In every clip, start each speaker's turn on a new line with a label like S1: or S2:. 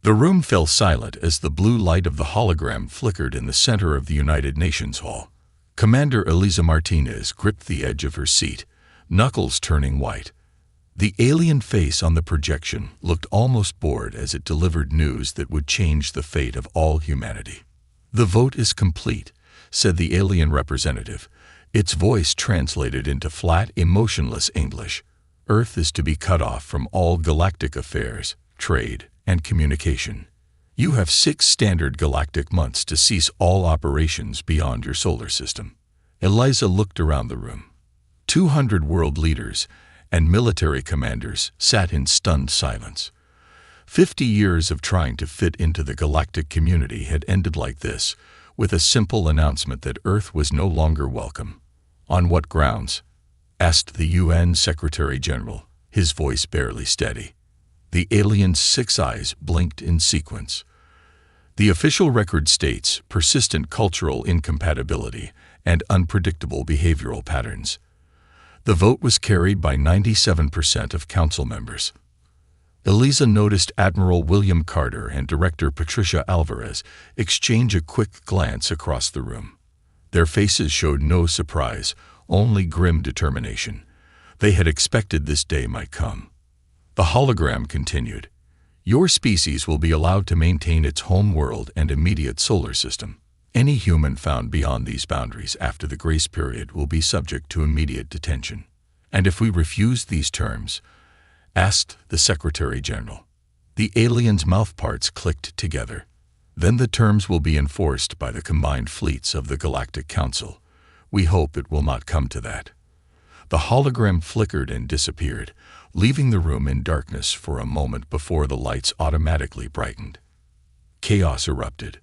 S1: The room fell silent as the blue light of the hologram flickered in the center of the United Nations Hall. Commander Elisa Martinez gripped the edge of her seat, knuckles turning white. The alien face on the projection looked almost bored as it delivered news that would change the fate of all humanity. "The vote is complete," said the alien representative, its voice translated into flat, emotionless English. "Earth is to be cut off from all galactic affairs, trade, and communication. You have 6 standard galactic months to cease all operations beyond your solar system." Eliza looked around the room. 200 world leaders and military commanders sat in stunned silence. 50 years of trying to fit into the galactic community had ended like this, with a simple announcement that Earth was no longer welcome. "On what grounds?" asked the UN Secretary General, his voice barely steady. The alien's 6 eyes blinked in sequence. "The official record states persistent cultural incompatibility and unpredictable behavioral patterns." The vote was carried by 97% of council members. Eliza noticed Admiral William Carter and Director Patricia Alvarez exchange a quick glance across the room. Their faces showed no surprise, only grim determination. They had expected this day might come. The hologram continued. "Your species will be allowed to maintain its home world and immediate solar system. Any human found beyond these boundaries after the grace period will be subject to immediate detention." "And if we refuse these terms?" asked the Secretary General. The alien's mouthparts clicked together. "Then the terms will be enforced by the combined fleets of the Galactic Council. We hope it will not come to that." The hologram flickered and disappeared, leaving the room in darkness for a moment before the lights automatically brightened. Chaos erupted.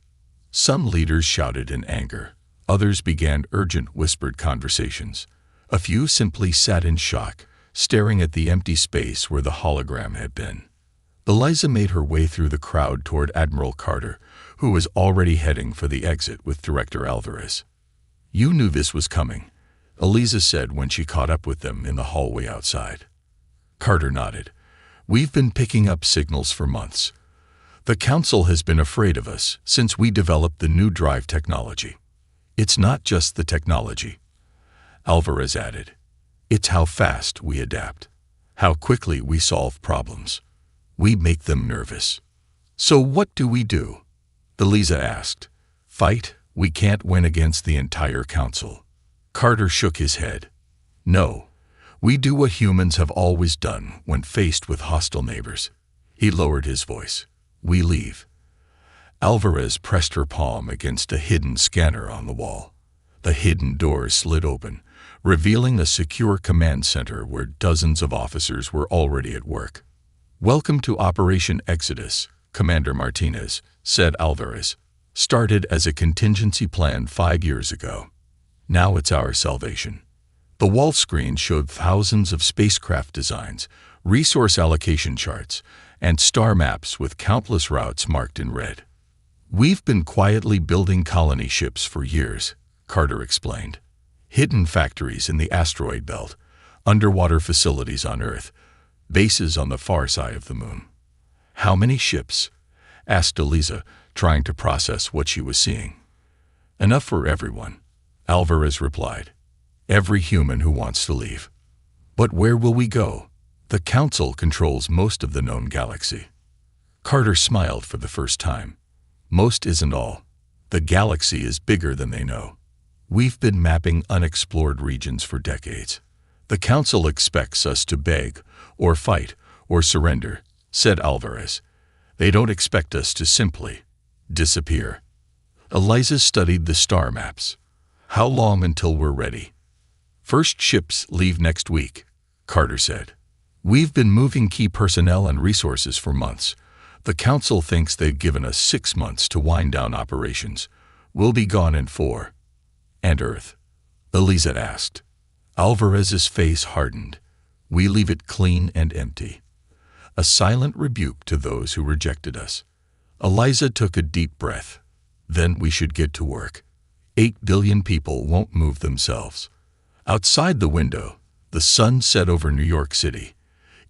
S1: Some leaders shouted in anger. Others began urgent whispered conversations. A few simply sat in shock, staring at the empty space where the hologram had been. Eliza made her way through the crowd toward Admiral Carter, who was already heading for the exit with Director Alvarez. "You knew this was coming," Eliza said when she caught up with them in the hallway outside. Carter nodded. "We've been picking up signals for months. The Council has been afraid of us since we developed the new drive technology." "It's not just the technology," Alvarez added. "It's how fast we adapt, how quickly we solve problems. We make them nervous." "So what do we do?" Eliza asked. "Fight? We can't win against the entire Council." Carter shook his head. "No, we do what humans have always done when faced with hostile neighbors." He lowered his voice. "We leave." Alvarez pressed her palm against a hidden scanner on the wall. The hidden door slid open, revealing a secure command center where dozens of officers were already at work. "Welcome to Operation Exodus, Commander Martinez," said Alvarez. "Started as a contingency plan 5 years ago. Now it's our salvation." The wall screen showed thousands of spacecraft designs, resource allocation charts, and star maps with countless routes marked in red. "We've been quietly building colony ships for years," Carter explained. "Hidden factories in the asteroid belt, underwater facilities on Earth, bases on the far side of the moon." "How many ships?" asked Eliza, trying to process what she was seeing. "Enough for everyone," Alvarez replied. "Every human who wants to leave." "But where will we go? The Council controls most of the known galaxy." Carter smiled for the first time. "Most isn't all. The galaxy is bigger than they know. We've been mapping unexplored regions for decades. The Council expects us to beg, or fight, or surrender," said Alvarez. "They don't expect us to simply disappear." Eliza studied the star maps. "How long until we're ready?" "First ships leave next week," Carter said. "We've been moving key personnel and resources for months. The Council thinks they've given us 6 months to wind down operations. We'll be gone in 4. "And Earth?" Eliza asked. Alvarez's face hardened. "We leave it clean and empty." A silent rebuke to those who rejected us. Eliza took a deep breath. "Then we should get to work. 8 billion people won't move themselves." Outside the window, the sun set over New York City.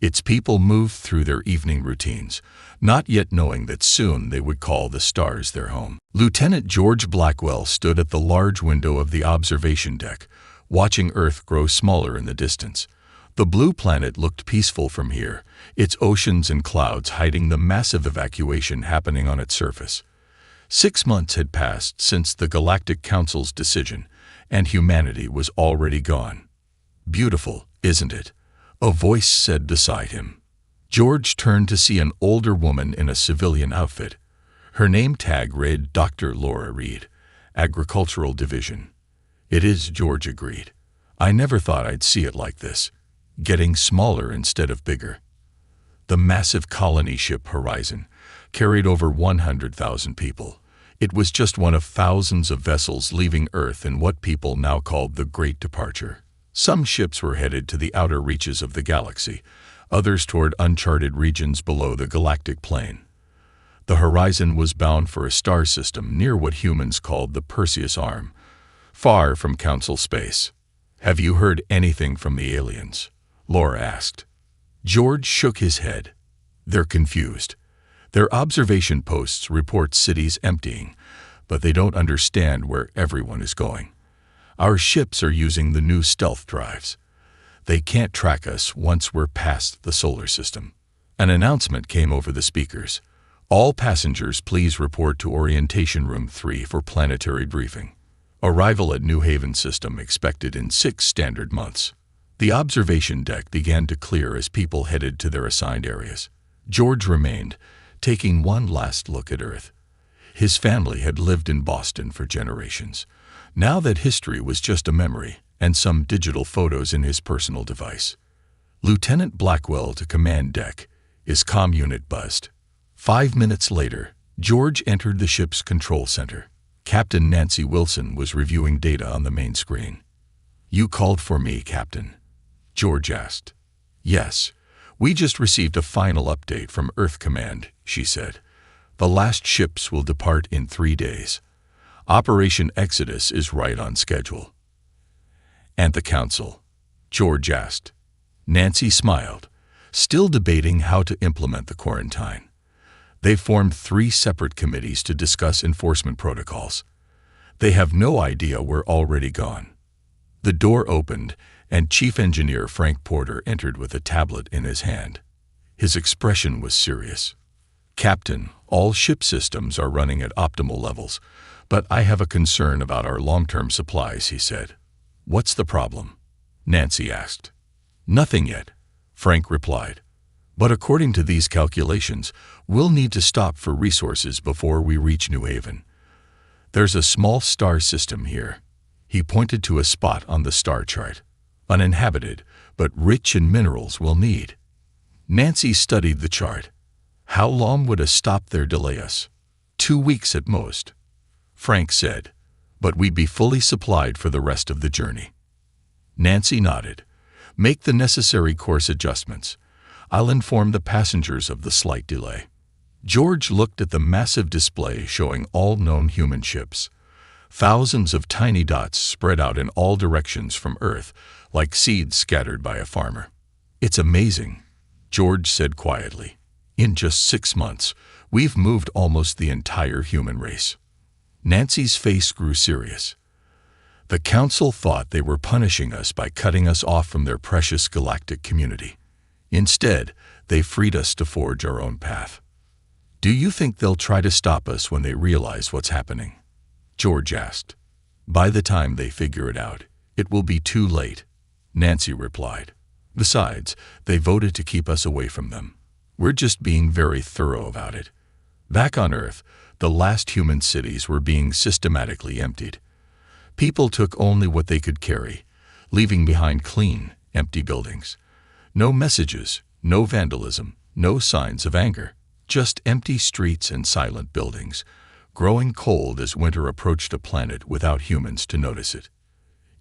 S1: Its people moved through their evening routines, not yet knowing that soon they would call the stars their home. Lieutenant George Blackwell stood at the large window of the observation deck, watching Earth grow smaller in the distance. The blue planet looked peaceful from here, its oceans and clouds hiding the massive evacuation happening on its surface. 6 months had passed since the Galactic Council's decision, and humanity was already gone. "Beautiful, isn't it?" a voice said beside him. George turned to see an older woman in a civilian outfit. Her name tag read Dr. Laura Reed, Agricultural Division. "It is," George agreed. "I never thought I'd see it like this, getting smaller instead of bigger." The massive colony ship Horizon carried over 100,000 people. It was just one of thousands of vessels leaving Earth in what people now called the Great Departure. Some ships were headed to the outer reaches of the galaxy, others toward uncharted regions below the galactic plane. The Horizon was bound for a star system near what humans called the Perseus Arm, far from Council space. "Have you heard anything from the aliens?" Laura asked. George shook his head. "They're confused. Their observation posts report cities emptying, but they don't understand where everyone is going. Our ships are using the new stealth drives. They can't track us once we're past the solar system." An announcement came over the speakers. "All passengers please report to Orientation Room 3 for planetary briefing. Arrival at New Haven system expected in 6 standard months." The observation deck began to clear as people headed to their assigned areas. George remained, taking one last look at Earth. His family had lived in Boston for generations. Now that history was just a memory and some digital photos in his personal device. "Lieutenant Blackwell to command deck." His comm unit buzzed. 5 minutes later, George entered the ship's control center. Captain Nancy Wilson was reviewing data on the main screen. "You called for me, Captain?" George asked. "Yes. We just received a final update from Earth Command," she said. "The last ships will depart in 3 days. Operation Exodus is right on schedule." "And the Council?" George asked. Nancy smiled, still debating how to implement the quarantine. They formed 3 separate committees to discuss enforcement protocols. "They have no idea we're already gone." The door opened, and Chief Engineer Frank Porter entered with a tablet in his hand. His expression was serious. "Captain, all ship systems are running at optimal levels, but I have a concern about our long-term supplies," he said. "What's the problem?" Nancy asked. "Nothing yet," Frank replied. "But according to these calculations, we'll need to stop for resources before we reach New Haven. There's a small star system here." He pointed to a spot on the star chart. "Uninhabited, but rich in minerals we'll need." Nancy studied the chart. "How long would a stop there delay us?" 2 weeks at most," Frank said, "but we'd be fully supplied for the rest of the journey." Nancy nodded. "Make the necessary course adjustments. I'll inform the passengers of the slight delay." George looked at the massive display showing all known human ships. Thousands of tiny dots spread out in all directions from Earth, like seeds scattered by a farmer. "It's amazing," George said quietly. "In just 6 months, we've moved almost the entire human race." Nancy's face grew serious. "The Council thought they were punishing us by cutting us off from their precious galactic community. Instead, they freed us to forge our own path. Do you think they'll try to stop us when they realize what's happening?" George asked. "By the time they figure it out, it will be too late," Nancy replied. "Besides, they voted to keep us away from them. We're just being very thorough about it." Back on Earth, the last human cities were being systematically emptied. People took only what they could carry, leaving behind clean, empty buildings. No messages, no vandalism, no signs of anger. Just empty streets and silent buildings, growing cold as winter approached a planet without humans to notice it.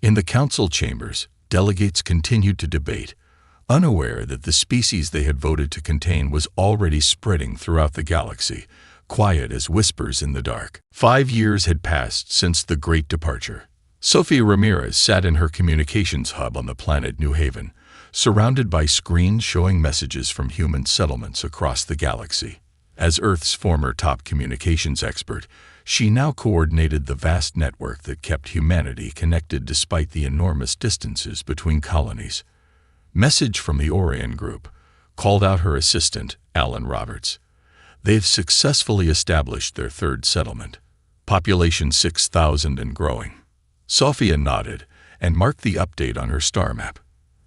S1: In the council chambers, delegates continued to debate, unaware that the species they had voted to contain was already spreading throughout the galaxy, quiet as whispers in the dark. 5 years had passed since the Great Departure. Sophia Ramirez sat in her communications hub on the planet New Haven, surrounded by screens showing messages from human settlements across the galaxy. As Earth's former top communications expert, she now coordinated the vast network that kept humanity connected despite the enormous distances between colonies. Message from the Orion Group, called out her assistant, Alan Roberts. They've successfully established their third settlement. Population 6,000 and growing. Sophia nodded and marked the update on her star map.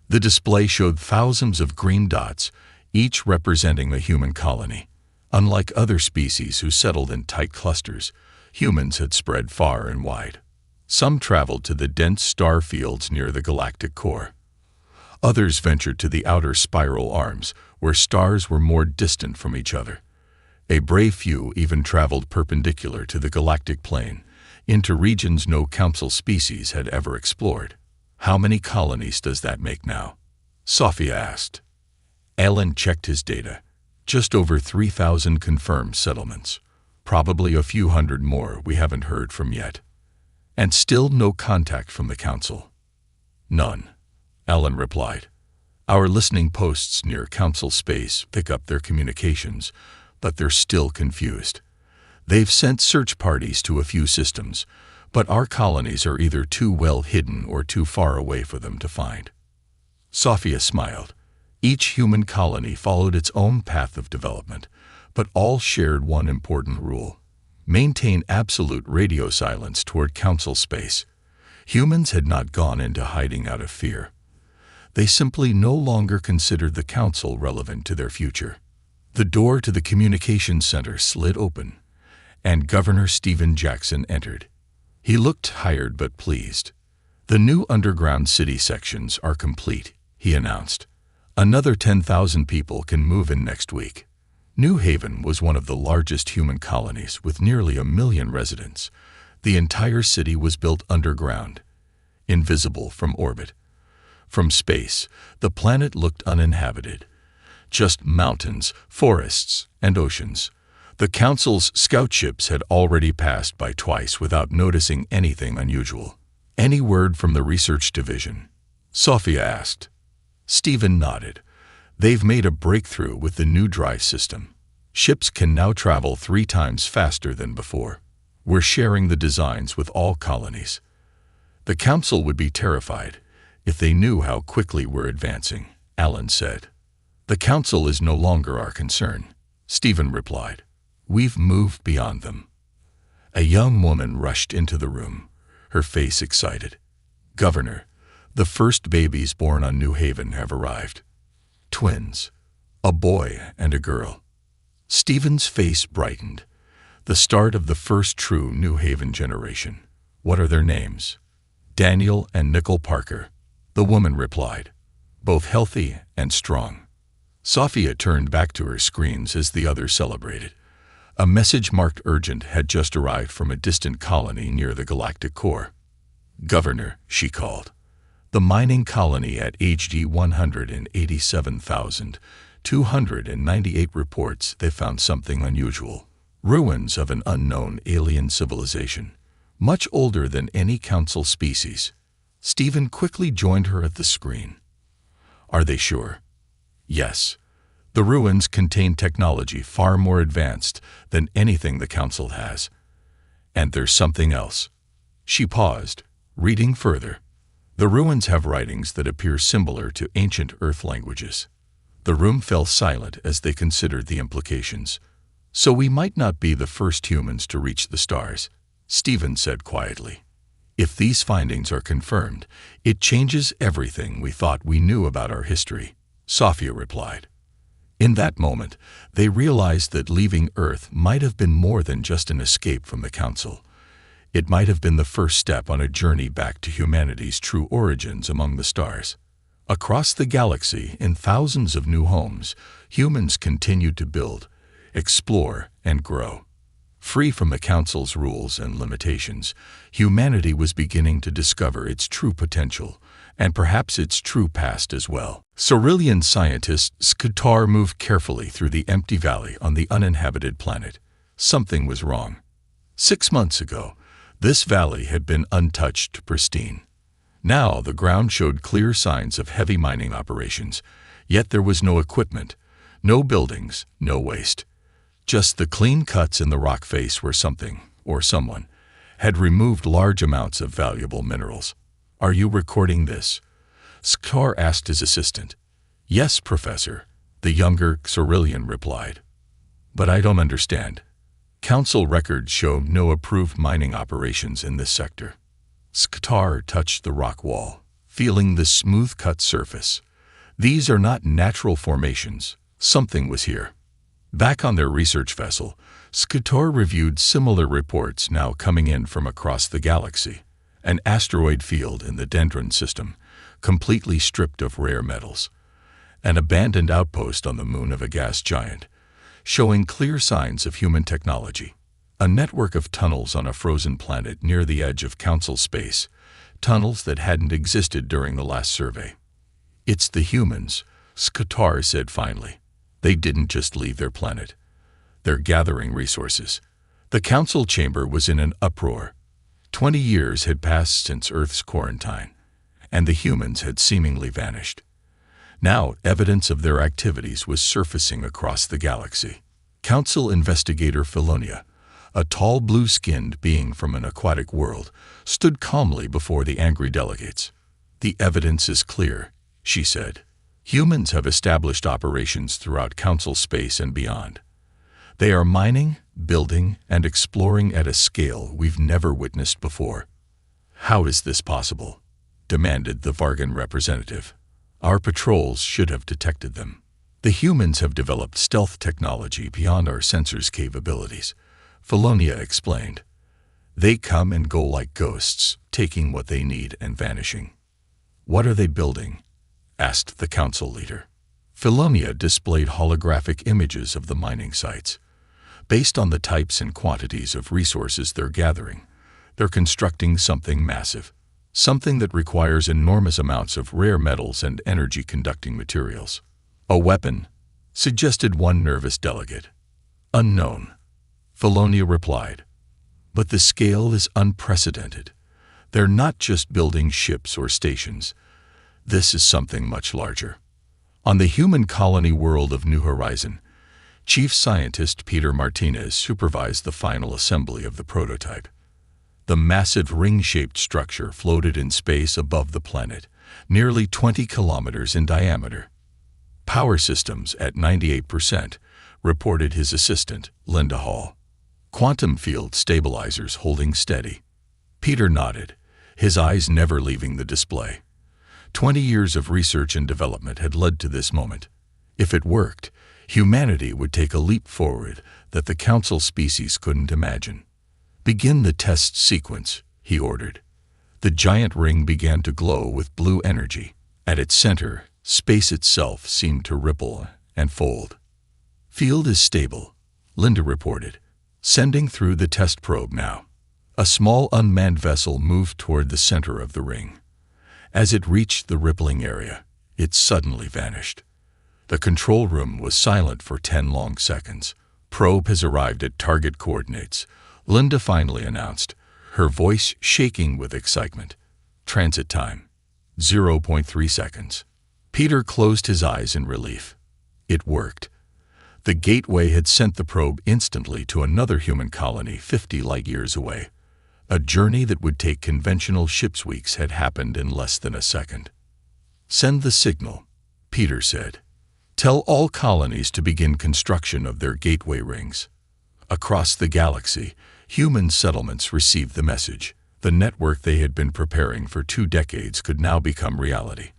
S1: The display showed thousands of green dots, each representing a human colony. Unlike other species who settled in tight clusters, humans had spread far and wide. Some traveled to the dense star fields near the galactic core. Others ventured to the outer spiral arms, where stars were more distant from each other. A brave few even traveled perpendicular to the galactic plane, into regions no council species had ever explored. How many colonies does that make now? Sophia asked. Alan checked his data. Just over 3,000 confirmed settlements. Probably a few hundred more we haven't heard from yet. And still no contact from the council. None, Alan replied. Our listening posts near council space pick up their communications, but they're still confused. They've sent search parties to a few systems, but our colonies are either too well hidden or too far away for them to find. Sophia smiled. Each human colony followed its own path of development, but all shared one important rule: maintain absolute radio silence toward council space. Humans had not gone into hiding out of fear. They simply no longer considered the council relevant to their future. The door to the communications center slid open, and Governor Stephen Jackson entered. He looked tired but pleased. The new underground city sections are complete, he announced. Another 10,000 people can move in next week. New Haven was one of the largest human colonies with nearly 1 million residents. The entire city was built underground, invisible from orbit. From space, the planet looked uninhabited. Just mountains, forests, and oceans. The Council's scout ships had already passed by twice without noticing anything unusual. Any word from the research division? Sophia asked. Stephen nodded. They've made a breakthrough with the new drive system. Ships can now travel 3 times faster than before. We're sharing the designs with all colonies. The Council would be terrified if they knew how quickly we're advancing, Alan said. The Council is no longer our concern, Stephen replied. We've moved beyond them. A young woman rushed into the room, her face excited. Governor, the first babies born on New Haven have arrived. Twins, a boy and a girl. Stephen's face brightened. The start of the first true New Haven generation. What are their names? Daniel and Nicole Parker, the woman replied. Both healthy and strong. Sophia turned back to her screens as the others celebrated. A message marked urgent had just arrived from a distant colony near the galactic core. Governor, she called. The mining colony at HD 187,298 reports they found something unusual. Ruins of an unknown alien civilization, much older than any council species. Stephen quickly joined her at the screen. Are they sure? Yes. The ruins contain technology far more advanced than anything the council has. And there's something else. She paused, reading further. The ruins have writings that appear similar to ancient Earth languages. The room fell silent as they considered the implications. So we might not be the first humans to reach the stars, Stephen said quietly. If these findings are confirmed, it changes everything we thought we knew about our history, Sophia replied. In that moment, they realized that leaving Earth might have been more than just an escape from the Council. It might have been the first step on a journey back to humanity's true origins among the stars. Across the galaxy, in thousands of new homes, humans continued to build, explore, and grow. Free from the Council's rules and limitations, humanity was beginning to discover its true potential, and perhaps its true past as well. Cerulean scientists Qatar moved carefully through the empty valley on the uninhabited planet. Something was wrong. 6 months ago, this valley had been untouched, pristine. Now the ground showed clear signs of heavy mining operations, yet there was no equipment, no buildings, no waste. Just the clean cuts in the rock face where something, or someone, had removed large amounts of valuable minerals. "Are you recording this?" Sktar asked his assistant. "Yes, Professor," the younger Xerillian replied. "But I don't understand. Council records show no approved mining operations in this sector." Sktar touched the rock wall, feeling the smooth-cut surface. "These are not natural formations. Something was here." Back on their research vessel, Sktar reviewed similar reports now coming in from across the galaxy. An asteroid field in the Dendron system, completely stripped of rare metals. An abandoned outpost on the moon of a gas giant, showing clear signs of human technology. A network of tunnels on a frozen planet near the edge of Council space, tunnels that hadn't existed during the last survey. "It's the humans," Sktar said finally. "They didn't just leave their planet. They're gathering resources." The Council chamber was in an uproar. 20 years had passed since Earth's quarantine, and the humans had seemingly vanished. Now, evidence of their activities was surfacing across the galaxy. Council investigator Philonia, a tall blue-skinned being from an aquatic world, stood calmly before the angry delegates. "The evidence is clear," she said. "Humans have established operations throughout Council space and beyond. They are mining, building, and exploring at a scale we've never witnessed before." "How is this possible?" demanded the Vargan representative. "Our patrols should have detected them. The humans have developed stealth technology beyond our sensors' capabilities," Philonia explained. "They come and go like ghosts, taking what they need and vanishing." "What are they building?" asked the council leader. Philonia displayed holographic images of the mining sites. Based on the types and quantities of resources they're gathering, they're constructing something massive, something that requires enormous amounts of rare metals and energy-conducting materials. "A weapon," suggested one nervous delegate. "Unknown," Philonia replied. "But the scale is unprecedented. They're not just building ships or stations. This is something much larger." On the human colony world of New Horizon, Chief Scientist Peter Martinez supervised the final assembly of the prototype. The massive ring-shaped structure floated in space above the planet, nearly 20 kilometers in diameter. "Power systems at 98%, reported his assistant, Linda Hall. "Quantum field stabilizers holding steady." Peter nodded, his eyes never leaving the display. 20 years of research and development had led to this moment. If it worked, humanity would take a leap forward that the Council species couldn't imagine. "Begin the test sequence," he ordered. The giant ring began to glow with blue energy. At its center, space itself seemed to ripple and fold. "Field is stable," Linda reported. "Sending through the test probe now." A small unmanned vessel moved toward the center of the ring. As it reached the rippling area, it suddenly vanished. The control room was silent for 10 long seconds. "Probe has arrived at target coordinates," Linda finally announced, her voice shaking with excitement. "Transit time, 0.3 seconds. Peter closed his eyes in relief. It worked. The gateway had sent the probe instantly to another human colony 50 light-years away. A journey that would take conventional ship's weeks had happened in less than a second. "Send the signal," Peter said. "Tell all colonies to begin construction of their gateway rings." Across the galaxy, human settlements received the message. The network they had been preparing for 2 decades could now become reality.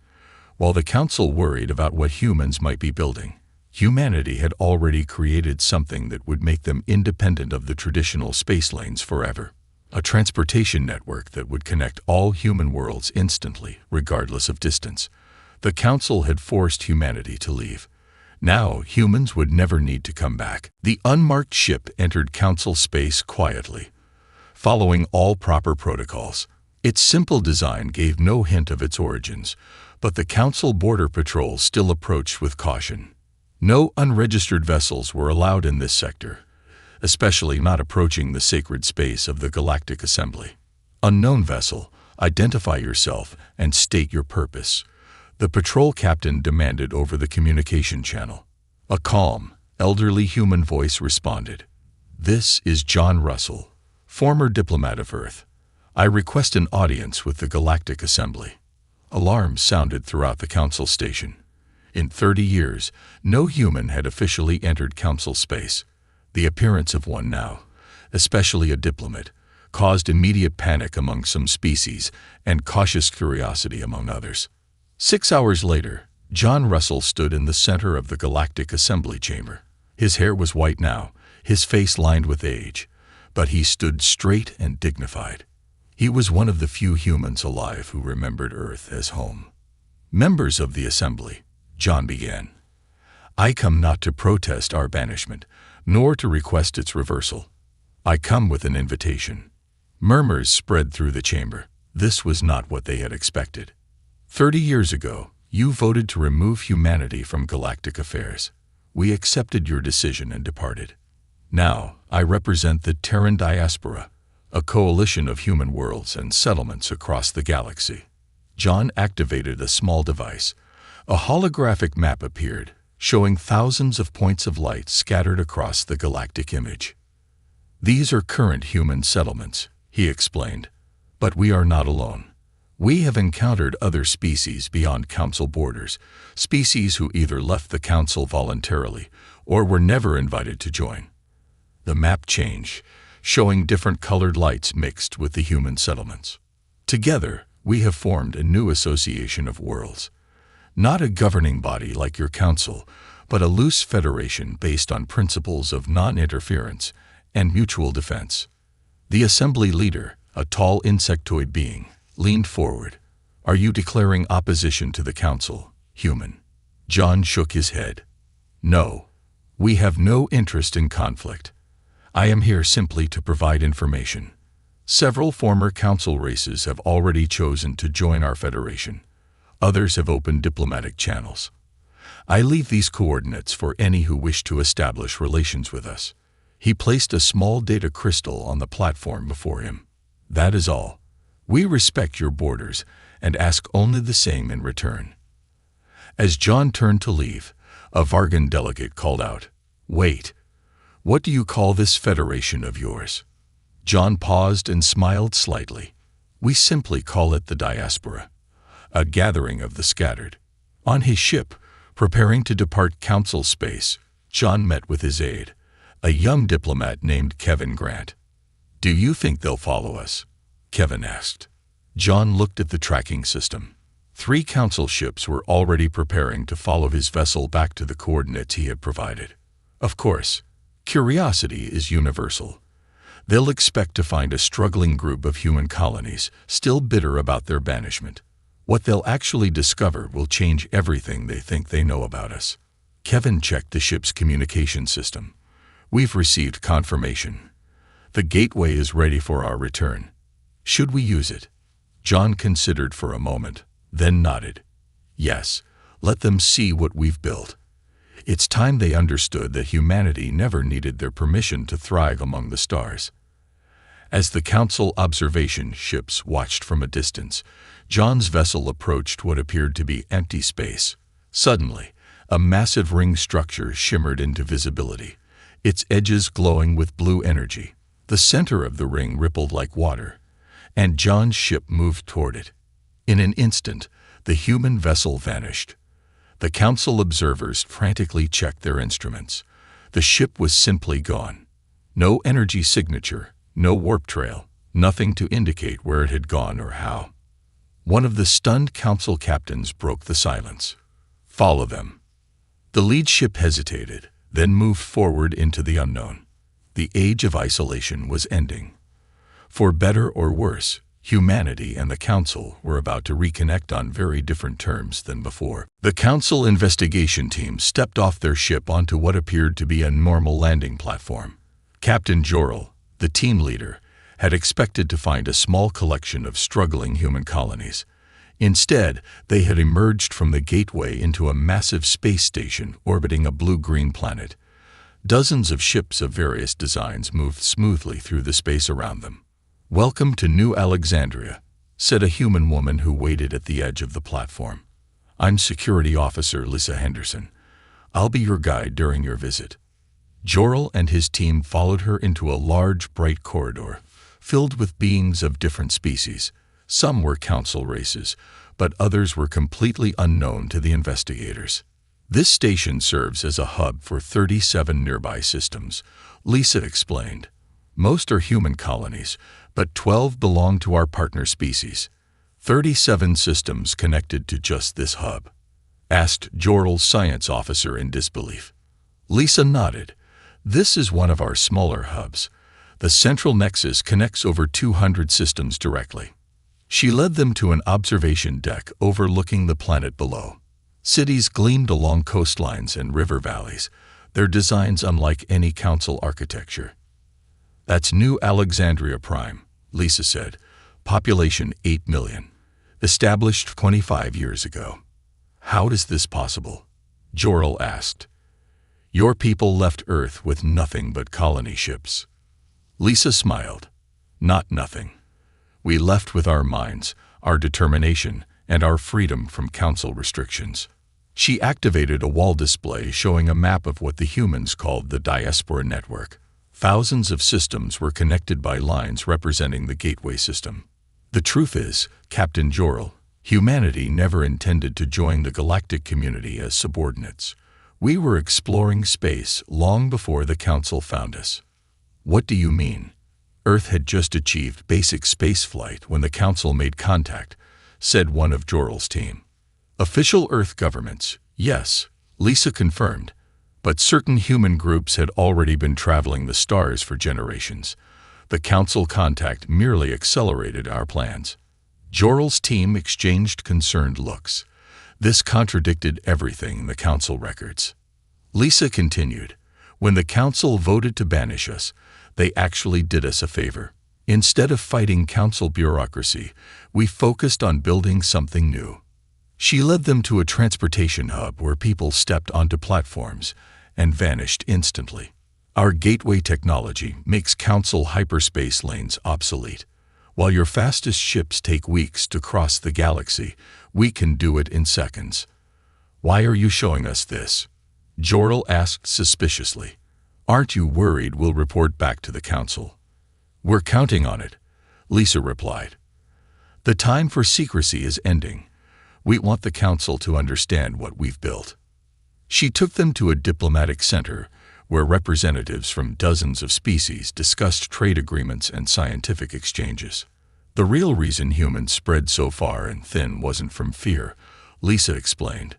S1: While the Council worried about what humans might be building, humanity had already created something that would make them independent of the traditional space lanes forever. A transportation network that would connect all human worlds instantly, regardless of distance. The Council had forced humanity to leave. Now, humans would never need to come back. The unmarked ship entered Council space quietly, following all proper protocols. Its simple design gave no hint of its origins, but the Council border patrol still approached with caution. No unregistered vessels were allowed in this sector, especially not approaching the sacred space of the Galactic Assembly. "Unknown vessel," Identify yourself and state your purpose," the patrol captain demanded over the communication channel. A calm, elderly human voice responded. "This is John Russell, former diplomat of Earth. I request an audience with the Galactic Assembly." Alarms sounded throughout the council station. In 30 years, no human had officially entered council space. The appearance of one now, especially a diplomat, caused immediate panic among some species and cautious curiosity among others. 6 hours later, John Russell stood in the center of the Galactic Assembly chamber. His hair was white now, his face lined with age, but he stood straight and dignified. He was one of the few humans alive who remembered Earth as home. "Members of the Assembly," John began, "I come not to protest our banishment, nor to request its reversal. I come with an invitation." Murmurs spread through the chamber. This was not what they had expected. 30 years ago, you voted to remove humanity from galactic affairs. We accepted your decision and departed. Now, I represent the Terran Diaspora, a coalition of human worlds and settlements across the galaxy. John activated a small device. A holographic map appeared, showing thousands of points of light scattered across the galactic image. "These are current human settlements," he explained. "But we are not alone. We have encountered other species beyond council borders, species who either left the council voluntarily or were never invited to join." The map changed, showing different colored lights mixed with the human settlements. "Together, we have formed a new association of worlds. Not a governing body like your council, but a loose federation based on principles of non-interference and mutual defense." The assembly leader, a tall insectoid being, leaned forward. "Are you declaring opposition to the council, human?" John shook his head. "No. We have no interest in conflict. I am here simply to provide information. Several former council races have already chosen to join our federation. Others have opened diplomatic channels. I leave these coordinates for any who wish to establish relations with us." He placed a small data crystal on the platform before him. "That is all. We respect your borders and ask only the same in return." As John turned to leave, a Vargan delegate called out, "Wait. What do you call this federation of yours?" John paused and smiled slightly. "We simply call it the Diaspora, a gathering of the scattered." On his ship, preparing to depart council space, John met with his aide, a young diplomat named Kevin Grant. "Do you think they'll follow us?" Kevin asked. John looked at the tracking system. 3 council ships were already preparing to follow his vessel back to the coordinates he had provided. Of course, curiosity is universal. They'll expect to find a struggling group of human colonies, still bitter about their banishment. What they'll actually discover will change everything they think they know about us. Kevin checked the ship's communication system. "We've received confirmation. The gateway is ready for our return. Should we use it?" John considered for a moment, then nodded. "Yes, let them see what we've built." It's time they understood that humanity never needed their permission to thrive among the stars. As the council observation ships watched from a distance, John's vessel approached what appeared to be empty space. Suddenly, a massive ring structure shimmered into visibility, its edges glowing with blue energy. The center of the ring rippled like water, and John's ship moved toward it. In an instant, the human vessel vanished. The council observers frantically checked their instruments. The ship was simply gone. No energy signature, no warp trail, nothing to indicate where it had gone or how. One of the stunned council captains broke the silence. "Follow them." The lead ship hesitated, then moved forward into the unknown. The age of isolation was ending. For better or worse, humanity and the council were about to reconnect on very different terms than before. The council investigation team stepped off their ship onto what appeared to be a normal landing platform. Captain Jorel, the team leader, had expected to find a small collection of struggling human colonies. Instead, they had emerged from the gateway into a massive space station orbiting a blue-green planet. Dozens of ships of various designs moved smoothly through the space around them. "Welcome to New Alexandria," said a human woman who waited at the edge of the platform. "I'm Security Officer Lisa Henderson. I'll be your guide during your visit." Jor-El and his team followed her into a large, bright corridor, filled with beings of different species. Some were council races, but others were completely unknown to the investigators. "This station serves as a hub for 37 nearby systems," Lisa explained. "Most are human colonies, but 12 belong to our partner species. 37 systems connected to just this hub," asked Jor-El's science officer in disbelief. Lisa nodded. "This is one of our smaller hubs. The central nexus connects over 200 systems directly." She led them to an observation deck overlooking the planet below. Cities gleamed along coastlines and river valleys, their designs unlike any council architecture. "That's New Alexandria Prime," Lisa said. "Population 8 million. Established 25 years ago." "How is this possible?" Jor-El asked. "Your people left Earth with nothing but colony ships." Lisa smiled. "Not nothing. We left with our minds, our determination, and our freedom from council restrictions." She activated a wall display showing a map of what the humans called the diaspora network. Thousands of systems were connected by lines representing the gateway system. "The truth is, Captain Jor-El, humanity never intended to join the galactic community as subordinates. We were exploring space long before the Council found us." "What do you mean?" "Earth had just achieved basic spaceflight when the Council made contact," said one of Jor-El's team. "Official Earth governments, yes," Lisa confirmed, "but certain human groups had already been traveling the stars for generations. The Council contact merely accelerated our plans." Jor-El's team exchanged concerned looks. This contradicted everything in the Council records. Lisa continued, "When the Council voted to banish us, they actually did us a favor. Instead of fighting Council bureaucracy, we focused on building something new." She led them to a transportation hub where people stepped onto platforms and vanished instantly. "Our gateway technology makes Council hyperspace lanes obsolete. While your fastest ships take weeks to cross the galaxy, we can do it in seconds." "Why are you showing us this?" Jor-El asked suspiciously. "Aren't you worried we'll report back to the Council?" "We're counting on it," Lisa replied. "The time for secrecy is ending. We want the Council to understand what we've built." She took them to a diplomatic center where representatives from dozens of species discussed trade agreements and scientific exchanges. "The real reason humans spread so far and thin wasn't from fear," Lisa explained.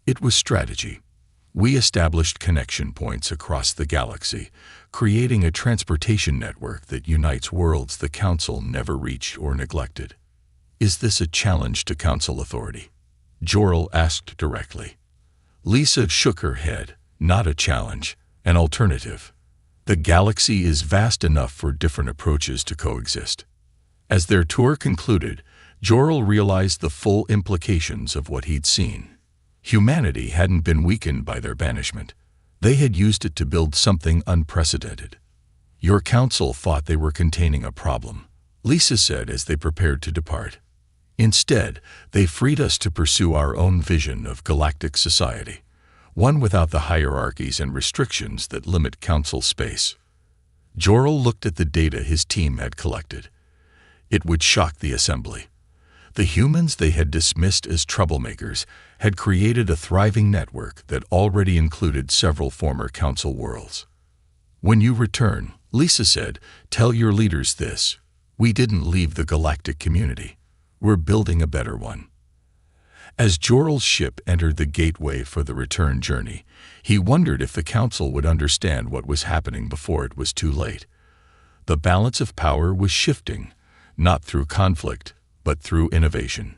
S1: "It was strategy. We established connection points across the galaxy, creating a transportation network that unites worlds the Council never reached or neglected." "Is this a challenge to Council authority?" Jor-El asked directly. Lisa shook her head. "Not a challenge, an alternative. The galaxy is vast enough for different approaches to coexist." As their tour concluded, Jor-El realized the full implications of what he'd seen. Humanity hadn't been weakened by their banishment. They had used it to build something unprecedented. "Your Council thought they were containing a problem," Lisa said as they prepared to depart. "Instead, they freed us to pursue our own vision of galactic society, one without the hierarchies and restrictions that limit Council space." Jor-El looked at the data his team had collected. It would shock the Assembly. The humans they had dismissed as troublemakers had created a thriving network that already included several former Council worlds. "When you return," Lisa said, "tell your leaders this. We didn't leave the galactic community. We're building a better one." As Jor-El's ship entered the gateway for the return journey, he wondered if the Council would understand what was happening before it was too late. The balance of power was shifting, not through conflict, but through innovation.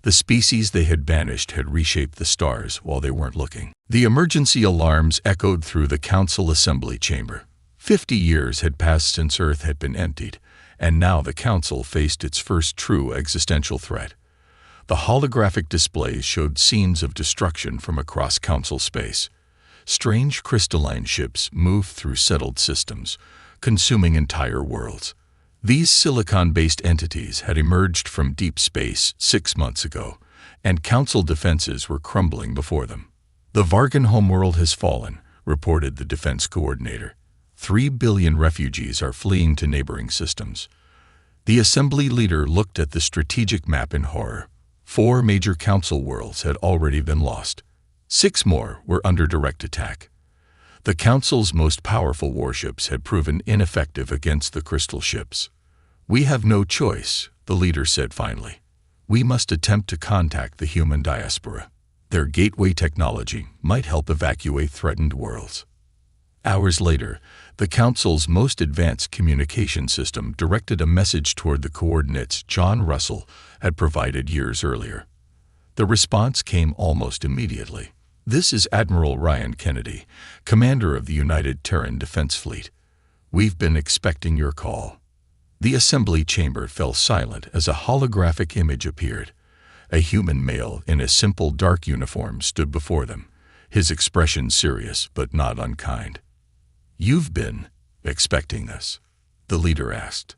S1: The species they had banished had reshaped the stars while they weren't looking. The emergency alarms echoed through the Council Assembly chamber. 50 years had passed since Earth had been emptied, and now the Council faced its first true existential threat. The holographic displays showed scenes of destruction from across Council space. Strange crystalline ships moved through settled systems, consuming entire worlds. These silicon-based entities had emerged from deep space 6 months ago, and Council defenses were crumbling before them. "The Vargan homeworld has fallen," reported the defense coordinator. 3 billion refugees are fleeing to neighboring systems. The assembly leader looked at the strategic map in horror. 4 major Council worlds had already been lost. 6 more were under direct attack. The Council's most powerful warships had proven ineffective against the crystal ships. "We have no choice," the leader said finally. "We must attempt to contact the human diaspora. Their gateway technology might help evacuate threatened worlds." Hours later, the Council's most advanced communication system directed a message toward the coordinates John Russell had provided years earlier. The response came almost immediately. "This is Admiral Ryan Kennedy, commander of the United Terran Defense Fleet. We've been expecting your call." The assembly chamber fell silent as a holographic image appeared. A human male in a simple dark uniform stood before them, his expression serious but not unkind. "You've been expecting this?" the leader asked.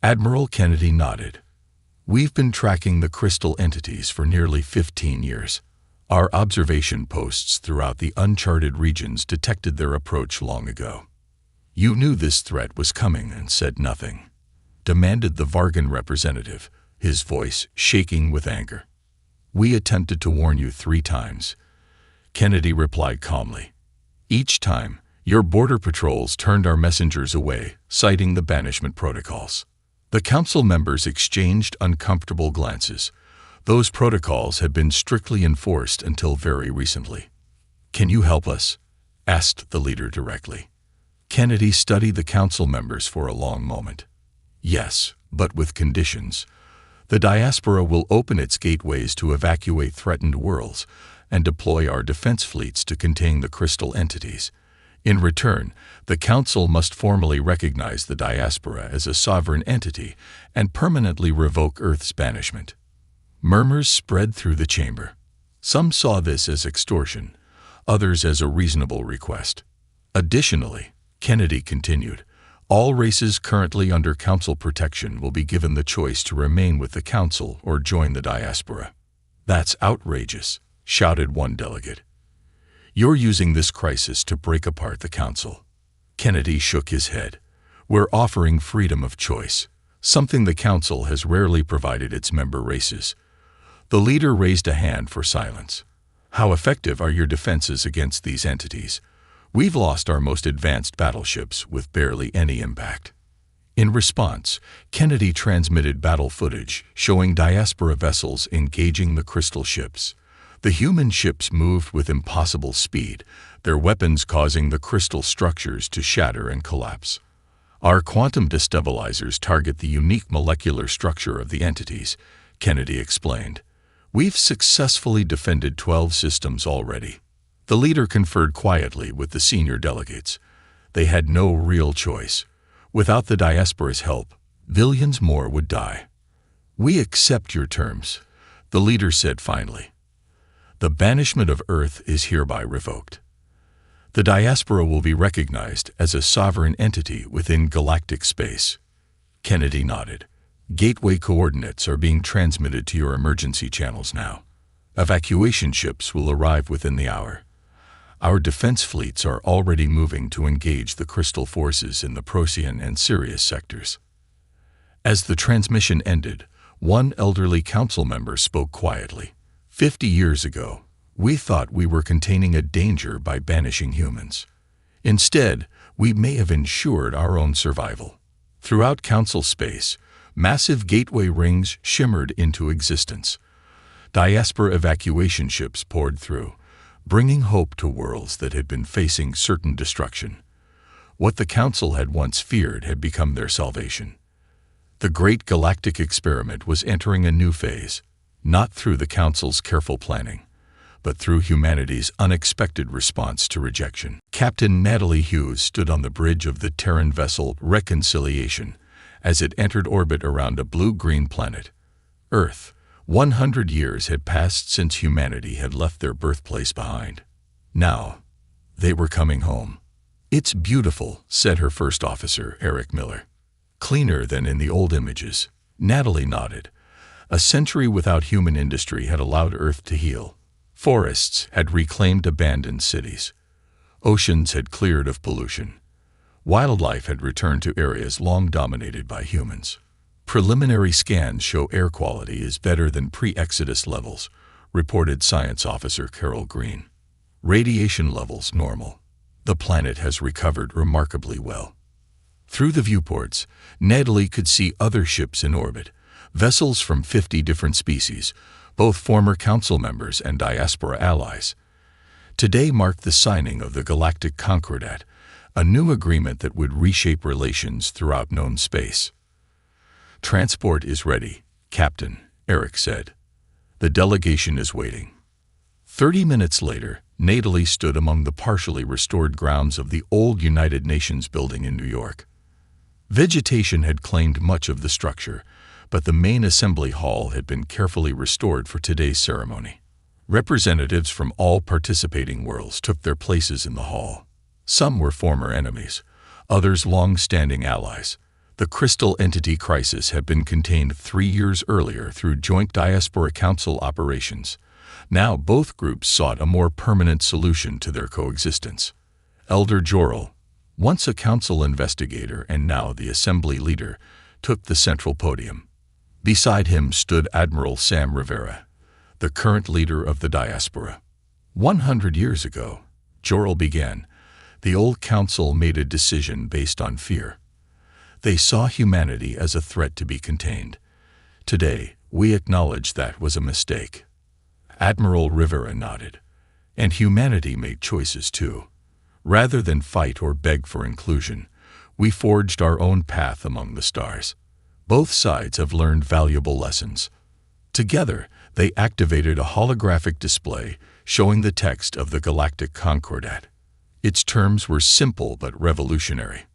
S1: Admiral Kennedy nodded. "We've been tracking the crystal entities for nearly 15 years. Our observation posts throughout the uncharted regions detected their approach long ago." "You knew this threat was coming and said nothing," demanded the Vargan representative, his voice shaking with anger. "We attempted to warn you 3 times," Kennedy replied calmly. "Each time, your border patrols turned our messengers away, citing the banishment protocols." The Council members exchanged uncomfortable glances. Those protocols had been strictly enforced until very recently. "Can you help us?" asked the leader directly. Kennedy studied the Council members for a long moment. "Yes, but with conditions. The diaspora will open its gateways to evacuate threatened worlds and deploy our defense fleets to contain the crystal entities. In return, the Council must formally recognize the diaspora as a sovereign entity and permanently revoke Earth's banishment." Murmurs spread through the chamber. Some saw this as extortion, others as a reasonable request. Additionally, Kennedy continued, "All races currently under Council protection will be given the choice to remain with the Council or join the diaspora." "That's outrageous," shouted one delegate. "You're using this crisis to break apart the Council." Kennedy shook his head. "We're offering freedom of choice, something the Council has rarely provided its member races." The leader raised a hand for silence. "How effective are your defenses against these entities? We've lost our most advanced battleships with barely any impact." In response, Kennedy transmitted battle footage showing diaspora vessels engaging the crystal ships. The human ships moved with impossible speed, their weapons causing the crystal structures to shatter and collapse. "Our quantum destabilizers target the unique molecular structure of the entities," Kennedy explained. "We've successfully defended 12 systems already." The leader conferred quietly with the senior delegates. They had no real choice. Without the diaspora's help, billions more would die. "We accept your terms," the leader said finally. "The banishment of Earth is hereby revoked. The diaspora will be recognized as a sovereign entity within galactic space." Kennedy nodded. "Gateway coordinates are being transmitted to your emergency channels now. Evacuation ships will arrive within the hour. Our defense fleets are already moving to engage the crystal forces in the Procyon and Sirius sectors." As the transmission ended, one elderly council member spoke quietly. 50 years ago, we thought we were containing a danger by banishing humans. Instead, we may have ensured our own survival." Throughout Council space, massive gateway rings shimmered into existence. Diaspora evacuation ships poured through, bringing hope to worlds that had been facing certain destruction. What the Council had once feared had become their salvation. The great galactic experiment was entering a new phase, not through the Council's careful planning, but through humanity's unexpected response to rejection. Captain Natalie Hughes stood on the bridge of the Terran vessel Reconciliation as it entered orbit around a blue-green planet, Earth. 100 years had passed since humanity had left their birthplace behind. Now, they were coming home. "It's beautiful," said her first officer, Eric Miller. Cleaner than in the old images. Natalie nodded. A century without human industry had allowed Earth to heal. Forests had reclaimed abandoned cities. Oceans had cleared of pollution. Wildlife had returned to areas long dominated by humans. Preliminary scans show air quality is better than pre-Exodus levels, reported Science Officer Carol Green. Radiation levels normal. The planet has recovered remarkably well. Through the viewports, Natalie could see other ships in orbit, vessels from 50 different species, both former council members and diaspora allies. Today marked the signing of the Galactic Concordat, a new agreement that would reshape relations throughout known space. "Transport is ready, Captain," Eric said. "The delegation is waiting." 30 minutes later, Natalie stood among the partially restored grounds of the old United Nations building in New York. Vegetation had claimed much of the structure, but the main assembly hall had been carefully restored for today's ceremony. Representatives from all participating worlds took their places in the hall. Some were former enemies, others long-standing allies. The Crystal Entity crisis had been contained 3 years earlier through joint Diaspora Council operations. Now both groups sought a more permanent solution to their coexistence. Elder Jorel, once a council investigator and now the assembly leader, took the central podium. Beside him stood Admiral Sam Rivera, the current leader of the diaspora. 100 years ago, Jorel began, the old council made a decision based on fear. They saw humanity as a threat to be contained. Today, we acknowledge that was a mistake. Admiral Rivera nodded. And humanity made choices too. Rather than fight or beg for inclusion, we forged our own path among the stars. Both sides have learned valuable lessons. Together, they activated a holographic display showing the text of the Galactic Concordat. Its terms were simple but revolutionary.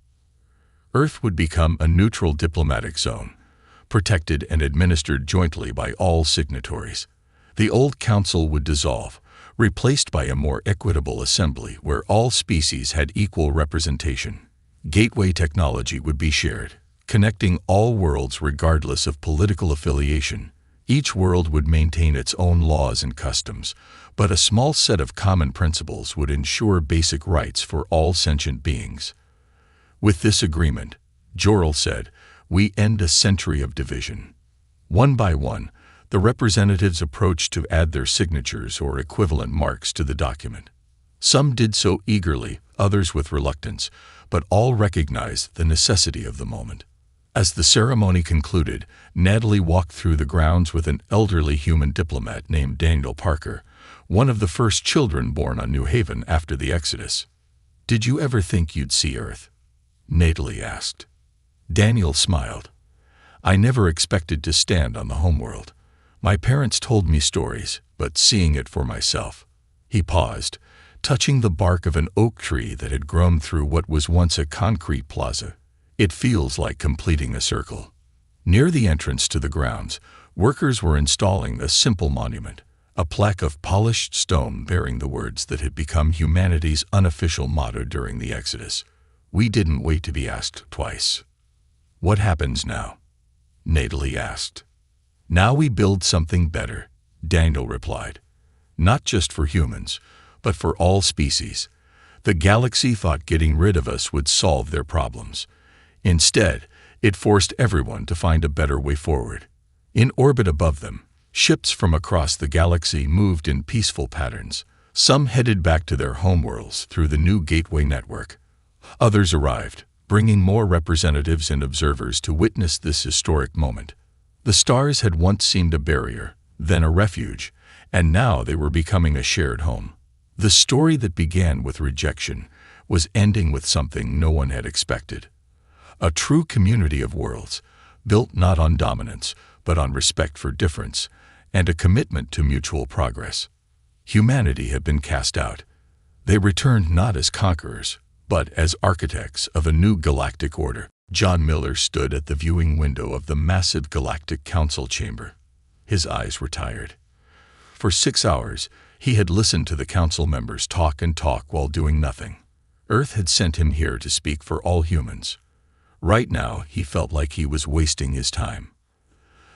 S1: Earth would become a neutral diplomatic zone, protected and administered jointly by all signatories. The old council would dissolve, replaced by a more equitable assembly where all species had equal representation. Gateway technology would be shared, connecting all worlds regardless of political affiliation. Each world would maintain its own laws and customs, but a small set of common principles would ensure basic rights for all sentient beings. With this agreement, Jorel said, we end a century of division. One by one, the representatives approached to add their signatures or equivalent marks to the document. Some did so eagerly, others with reluctance, but all recognized the necessity of the moment. As the ceremony concluded, Natalie walked through the grounds with an elderly human diplomat named Daniel Parker, one of the first children born on New Haven after the Exodus. "Did you ever think you'd see Earth?" Natalie asked. Daniel smiled. "I never expected to stand on the homeworld. My parents told me stories, but seeing it for myself." He paused, touching the bark of an oak tree that had grown through what was once a concrete plaza. "It feels like completing a circle." Near the entrance to the grounds, workers were installing a simple monument, a plaque of polished stone bearing the words that had become humanity's unofficial motto during the Exodus. "We didn't wait to be asked twice." "What happens now?" Natalie asked. "Now we build something better," Daniel replied. "Not just for humans, but for all species. The galaxy thought getting rid of us would solve their problems. Instead, it forced everyone to find a better way forward." In orbit above them, ships from across the galaxy moved in peaceful patterns. Some headed back to their homeworlds through the new Gateway network. Others arrived, bringing more representatives and observers to witness this historic moment. The stars had once seemed a barrier, then a refuge, and now they were becoming a shared home. The story that began with rejection was ending with something no one had expected. A true community of worlds, built not on dominance, but on respect for difference, and a commitment to mutual progress. Humanity had been cast out. They returned not as conquerors, but as architects of a new galactic order. John Miller stood at the viewing window of the massive Galactic Council chamber. His eyes were tired. For 6 hours, he had listened to the council members talk and talk while doing nothing. Earth had sent him here to speak for all humans. Right now, he felt like he was wasting his time.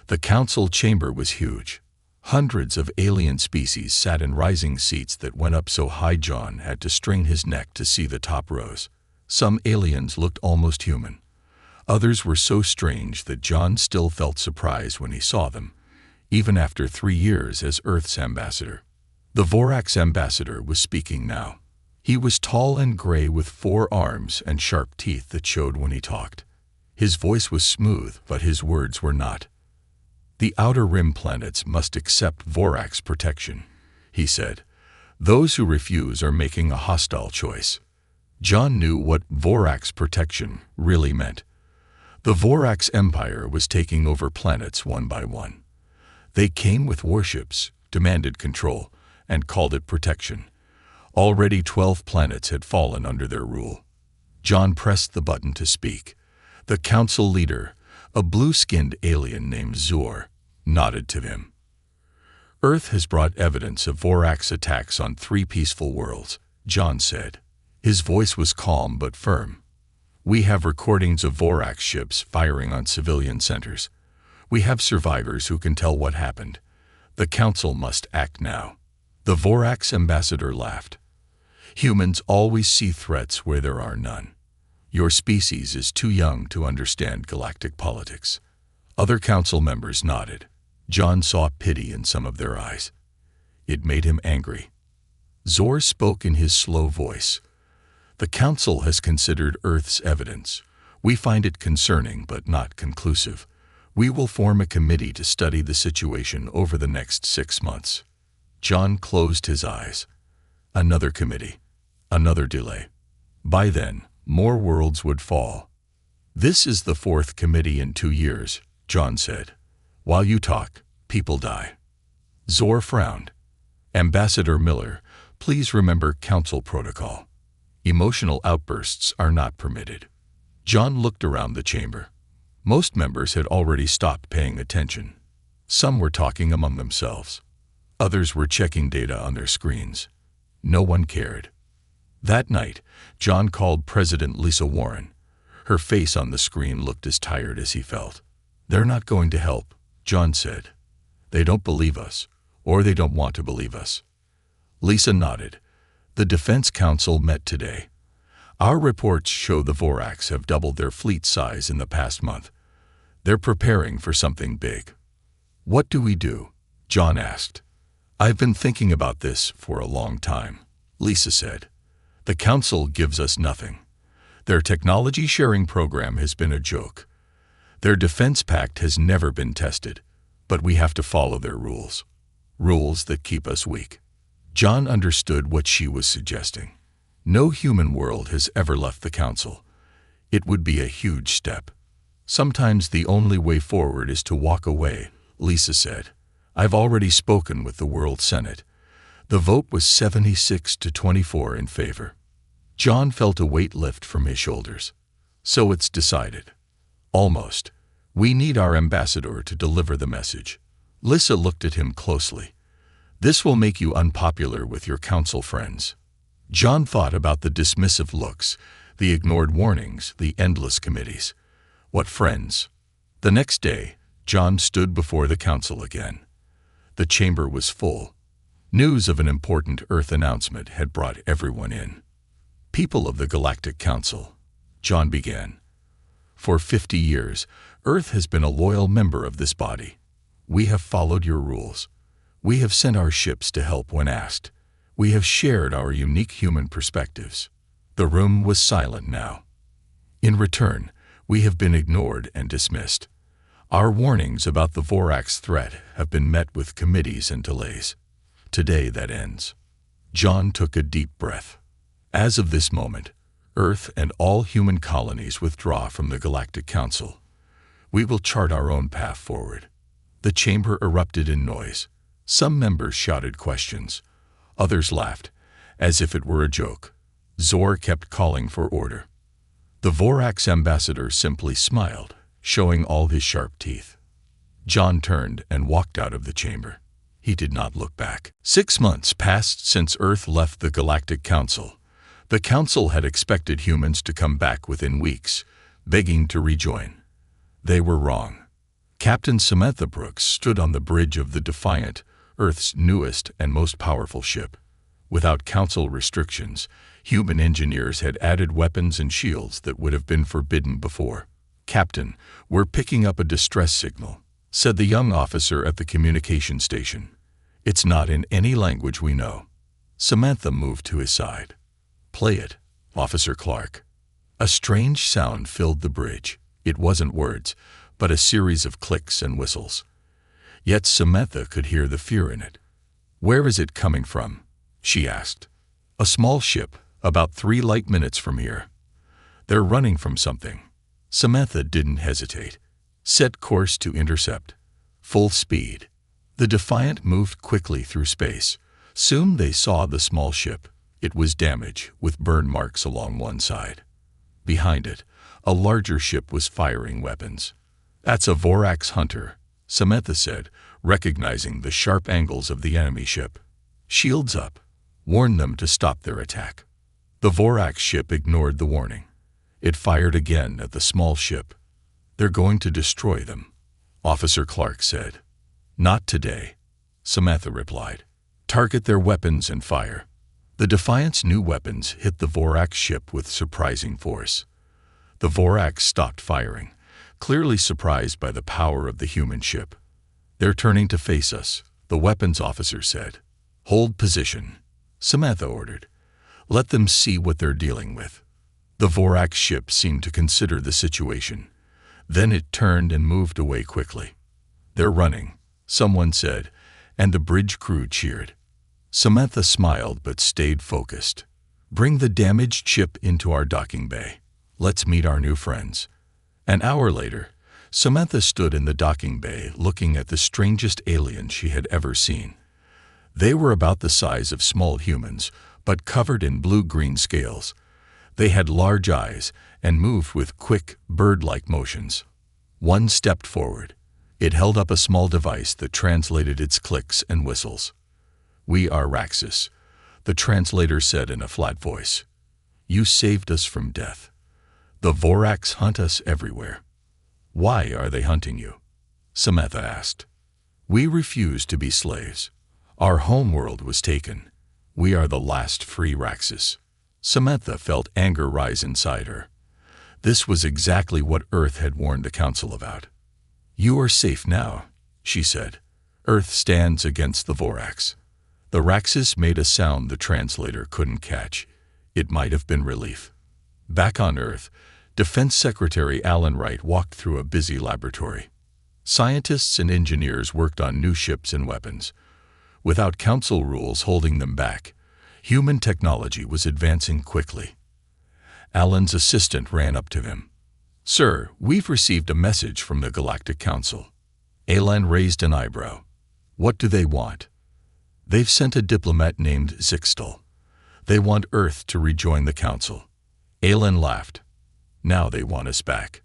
S1: The council chamber was huge. Hundreds of alien species sat in rising seats that went up so high John had to strain his neck to see the top rows. Some aliens looked almost human. Others were so strange that John still felt surprise when he saw them, even after 3 years as Earth's ambassador. The Vorax ambassador was speaking now. He was tall and gray with 4 arms and sharp teeth that showed when he talked. His voice was smooth, but his words were not. "The Outer Rim planets must accept Vorax protection," he said. "Those who refuse are making a hostile choice." John knew what Vorax protection really meant. The Vorax Empire was taking over planets one by one. They came with warships, demanded control, and called it protection. Already 12 planets had fallen under their rule. John pressed the button to speak. The council leader, a blue-skinned alien named Zor, nodded to him. "Earth has brought evidence of Vorax attacks on 3 peaceful worlds," John said. His voice was calm but firm. "We have recordings of Vorax ships firing on civilian centers. We have survivors who can tell what happened. The council must act now." The Vorax ambassador laughed. "Humans always see threats where there are none. Your species is too young to understand galactic politics." Other council members nodded. John saw pity in some of their eyes. It made him angry. Zor spoke in his slow voice. "The council has considered Earth's evidence. We find it concerning but not conclusive. We will form a committee to study the situation over the next 6 months." John closed his eyes. Another committee. Another delay. By then, more worlds would fall. "This is the 4th committee in 2 years, John said. "While you talk, people die." Zor frowned. "Ambassador Miller, please remember council protocol. Emotional outbursts are not permitted." John looked around the chamber. Most members had already stopped paying attention. Some were talking among themselves. Others were checking data on their screens. No one cared. That night, John called President Lisa Warren. Her face on the screen looked as tired as he felt. "They're not going to help," John said. "They don't believe us, or they don't want to believe us." Lisa nodded. "The Defense Council met today. Our reports show the Vorax have doubled their fleet size in the past month. They're preparing for something big." "What do we do?" John asked. "I've been thinking about this for a long time," Lisa said. "The Council gives us nothing. Their technology sharing program has been a joke. Their defense pact has never been tested, but we have to follow their rules. Rules that keep us weak." John understood what she was suggesting. No human world has ever left the Council. It would be a huge step. "Sometimes the only way forward is to walk away," Lisa said. "I've already spoken with the World Senate. The vote was 76 to 24 in favor." John felt a weight lift from his shoulders. "So it's decided." "Almost. We need our ambassador to deliver the message." Lisa looked at him closely. "This will make you unpopular with your council friends." John thought about the dismissive looks, the ignored warnings, the endless committees. What friends? The next day, John stood before the council again. The chamber was full. News of an important Earth announcement had brought everyone in. "People of the Galactic Council," John began. "For 50 years, Earth has been a loyal member of this body. We have followed your rules. We have sent our ships to help when asked. We have shared our unique human perspectives." The room was silent now. "In return, we have been ignored and dismissed. Our warnings about the Vorax threat have been met with committees and delays. Today that ends." John took a deep breath. "As of this moment, Earth and all human colonies withdraw from the Galactic Council. We will chart our own path forward." The chamber erupted in noise. Some members shouted questions. Others laughed, as if it were a joke. Zor kept calling for order. The Vorax ambassador simply smiled, showing all his sharp teeth. John turned and walked out of the chamber. He did not look back. 6 months passed since Earth left the Galactic Council. The Council had expected humans to come back within weeks. begging to rejoin. They were wrong. Captain Samantha Brooks stood on the bridge of the Defiant, Earth's newest and most powerful ship. Without Council restrictions, human engineers had added weapons and shields that would have been forbidden before. "Captain, we're picking up a distress signal," said the young officer at the communication station. "It's not in any language we know." Samantha moved to his side. "Play it, Officer Clark." A strange sound filled the bridge. It wasn't words, but a series of clicks and whistles. Yet Samantha could hear the fear in it. "Where is it coming from?" she asked. "A small ship, about 3 light minutes from here. They're running from something." Samantha didn't hesitate. "Set course to intercept. Full speed." The Defiant moved quickly through space. Soon they saw the small ship. It was damaged, with burn marks along one side. Behind it, a larger ship was firing weapons. "That's a Vorax hunter," Samantha said, recognizing the sharp angles of the enemy ship. "Shields up. Warn them to stop their attack." The Vorax ship ignored the warning. It fired again at the small ship. "They're going to destroy them," Officer Clark said. "Not today," Samantha replied. "Target their weapons and fire." The Defiant's new weapons hit the Vorax ship with surprising force. The Vorax stopped firing, clearly surprised by the power of the human ship. "They're turning to face us," the weapons officer said. "Hold position," Samantha ordered. "Let them see what they're dealing with." The Vorax ship seemed to consider the situation. Then it turned and moved away quickly. "They're running," someone said, and the bridge crew cheered. Samantha smiled but stayed focused. "Bring the damaged ship into our docking bay. Let's meet our new friends." An hour later, Samantha stood in the docking bay looking at the strangest aliens she had ever seen. They were about the size of small humans, but covered in blue-green scales. They had large eyes and moved with quick, bird-like motions. One stepped forward. It held up a small device that translated its clicks and whistles. "We are Raxus," the translator said in a flat voice. "You saved us from death. The Vorax hunt us everywhere." "Why are they hunting you?" Samantha asked. "We refuse to be slaves. Our homeworld was taken. We are the last free Raxus." Samantha felt anger rise inside her. This was exactly what Earth had warned the Council about. "You are safe now," she said. "Earth stands against the Vorax." The Raxus made a sound the translator couldn't catch. It might have been relief. Back on Earth, Defense Secretary Alan Wright walked through a busy laboratory. Scientists and engineers worked on new ships and weapons. Without Council rules holding them back, human technology was advancing quickly. Alan's assistant ran up to him. "Sir, we've received a message from the Galactic Council." Alan raised an eyebrow. "What do they want?" "They've sent a diplomat named Zixtal. They want Earth to rejoin the Council." Alan laughed. "Now they want us back.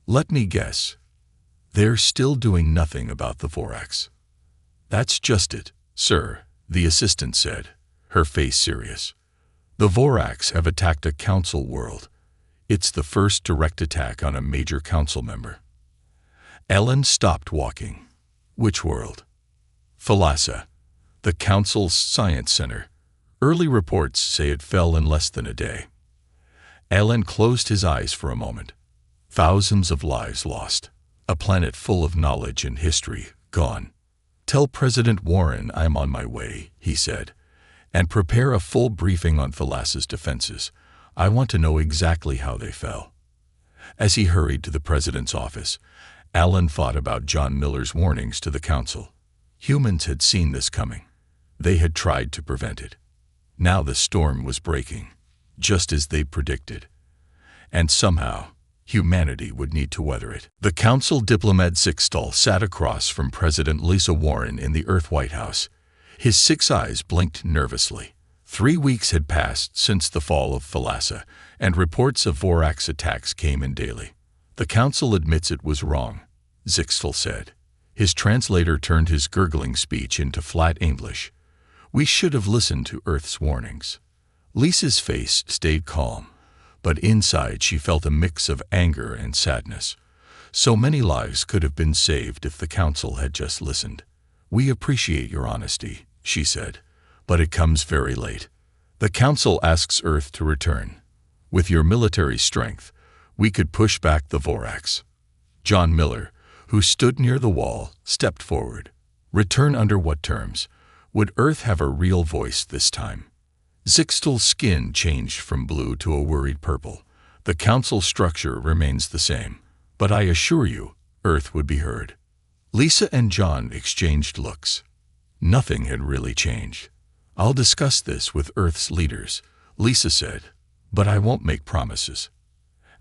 S1: Let me guess. They're still doing nothing about the Vorax." "That's just it, sir," the assistant said, her face serious. "The Vorax have attacked a Council world. It's the first direct attack on a major Council member." Ellen stopped walking. "Which world?" "Thalassa, the Council's science center. Early reports say it fell in less than a day." Ellen closed his eyes for a moment. Thousands of lives lost. A planet full of knowledge and history gone. "Tell President Warren I'm on my way," he said, "and prepare a full briefing on Thalassa's defenses. I want to know exactly how they fell." As he hurried to the president's office, Alan thought about John Miller's warnings to the Council. Humans had seen this coming. They had tried to prevent it. Now the storm was breaking, just as they predicted. And somehow, humanity would need to weather it. The Council diplomat Zixtal sat across from President Lisa Warren in the Earth White House. His 6 eyes blinked nervously. 3 weeks had passed since the fall of Thalassa, and reports of Vorax attacks came in daily. "The Council admits it was wrong," Zixtal said. His translator turned his gurgling speech into flat English. "We should have listened to Earth's warnings." Lisa's face stayed calm, but inside she felt a mix of anger and sadness. So many lives could have been saved if the council had just listened. "We appreciate your honesty," she said, "but it comes very late. The council asks Earth to return. With your military strength, we could push back the Vorax." John Miller, who stood near the wall, stepped forward. "Return under what terms? Would Earth have a real voice this time?" Zixtal's skin changed from blue to a worried purple. "The council structure remains the same, but I assure you, Earth would be heard." Lisa and John exchanged looks. Nothing had really changed. "I'll discuss this with Earth's leaders," Lisa said, "but I won't make promises."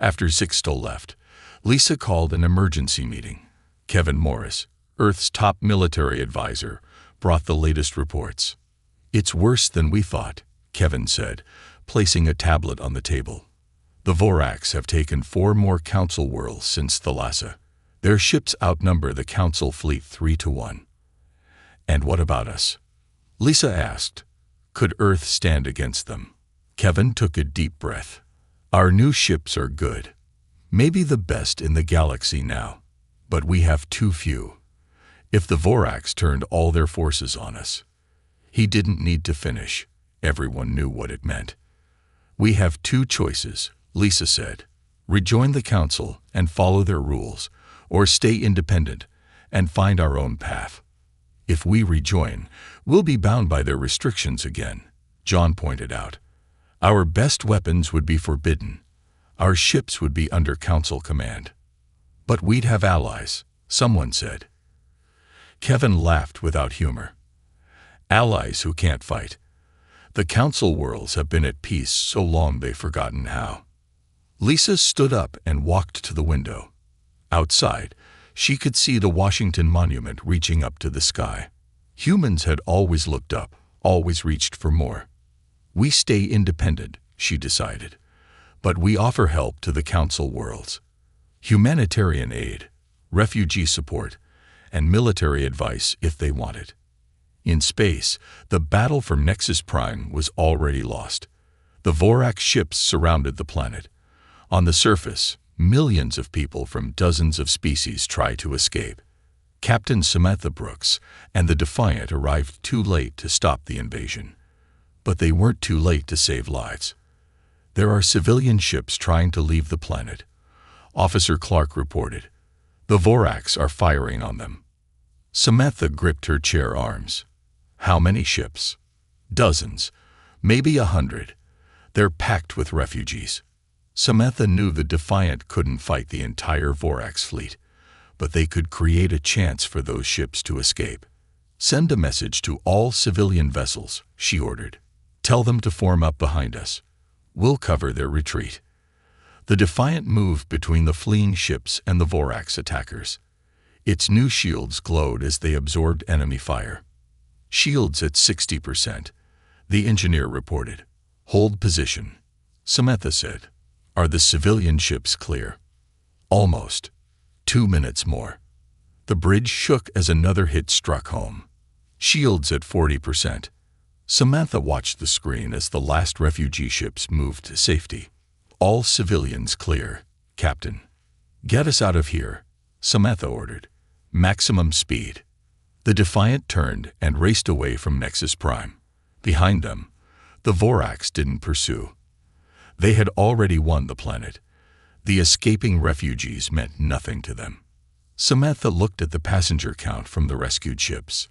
S1: After Zixtal left, Lisa called an emergency meeting. Kevin Morris, Earth's top military advisor, brought the latest reports. "It's worse than we thought," Kevin said, placing a tablet on the table. "The Vorax have taken 4 more council worlds since Thalassa. Their ships outnumber the council fleet 3-1. "And what about us?" Lisa asked. "Could Earth stand against them?" Kevin took a deep breath. "Our new ships are good. Maybe the best in the galaxy now. But we have too few. If the Vorax turned all their forces on us..." He didn't need to finish. Everyone knew what it meant. "We have 2 choices," Lisa said. "Rejoin the council and follow their rules, or stay independent and find our own path. If we rejoin, we'll be bound by their restrictions again," John pointed out. "Our best weapons would be forbidden. Our ships would be under council command." "But we'd have allies," someone said. Kevin laughed without humor. "Allies who can't fight. The council worlds have been at peace so long they've forgotten how." Lisa stood up and walked to the window. Outside, she could see the Washington Monument reaching up to the sky. Humans had always looked up, always reached for more. "We stay independent," she decided, "but we offer help to the council worlds. Humanitarian aid, refugee support, and military advice if they want it." In space, the battle for Nexus Prime was already lost. The Vorax ships surrounded the planet. On the surface, millions of people from dozens of species tried to escape. Captain Samantha Brooks and the Defiant arrived too late to stop the invasion. But they weren't too late to save lives. "There are civilian ships trying to leave the planet," Officer Clark reported. "The Vorax are firing on them." Samantha gripped her chair arms. "How many ships?" "Dozens, maybe 100. They're packed with refugees." Samantha knew the Defiant couldn't fight the entire Vorax fleet, but they could create a chance for those ships to escape. "Send a message to all civilian vessels," she ordered. "Tell them to form up behind us. We'll cover their retreat." The Defiant moved between the fleeing ships and the Vorax attackers. Its new shields glowed as they absorbed enemy fire. "Shields at 60%, the engineer reported. "Hold position," Samantha said. "Are the civilian ships clear?" "Almost. 2 minutes more." The bridge shook as another hit struck home. "Shields at 40%. Samantha watched the screen as the last refugee ships moved to safety. "All civilians clear, Captain." "Get us out of here," Samantha ordered. "Maximum speed." The Defiant turned and raced away from Nexus Prime. Behind them, the Vorax didn't pursue. They had already won the planet. The escaping refugees meant nothing to them. Samantha looked at the passenger count from the rescued ships.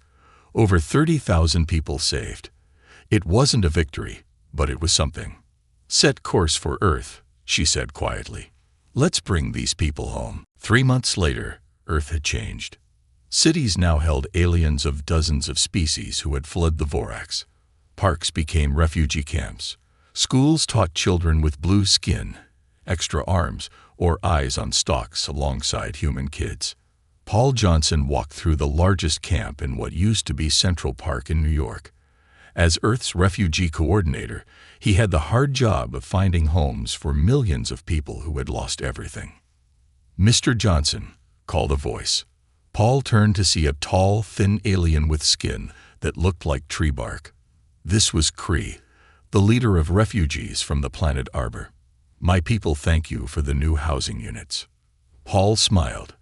S1: Over 30,000 people saved. It wasn't a victory, but it was something. "Set course for Earth," she said quietly. "Let's bring these people home." 3 months later, Earth had changed. Cities now held aliens of dozens of species who had fled the Vorax. Parks became refugee camps. Schools taught children with blue skin, extra arms, or eyes on stalks alongside human kids. Paul Johnson walked through the largest camp in what used to be Central Park in New York. As Earth's refugee coordinator, he had the hard job of finding homes for millions of people who had lost everything. "Mr. Johnson," called a voice. Paul turned to see a tall, thin alien with skin that looked like tree bark. This was Cree, the leader of refugees from the planet Arbor. My people thank you for the new housing units. Paul smiled.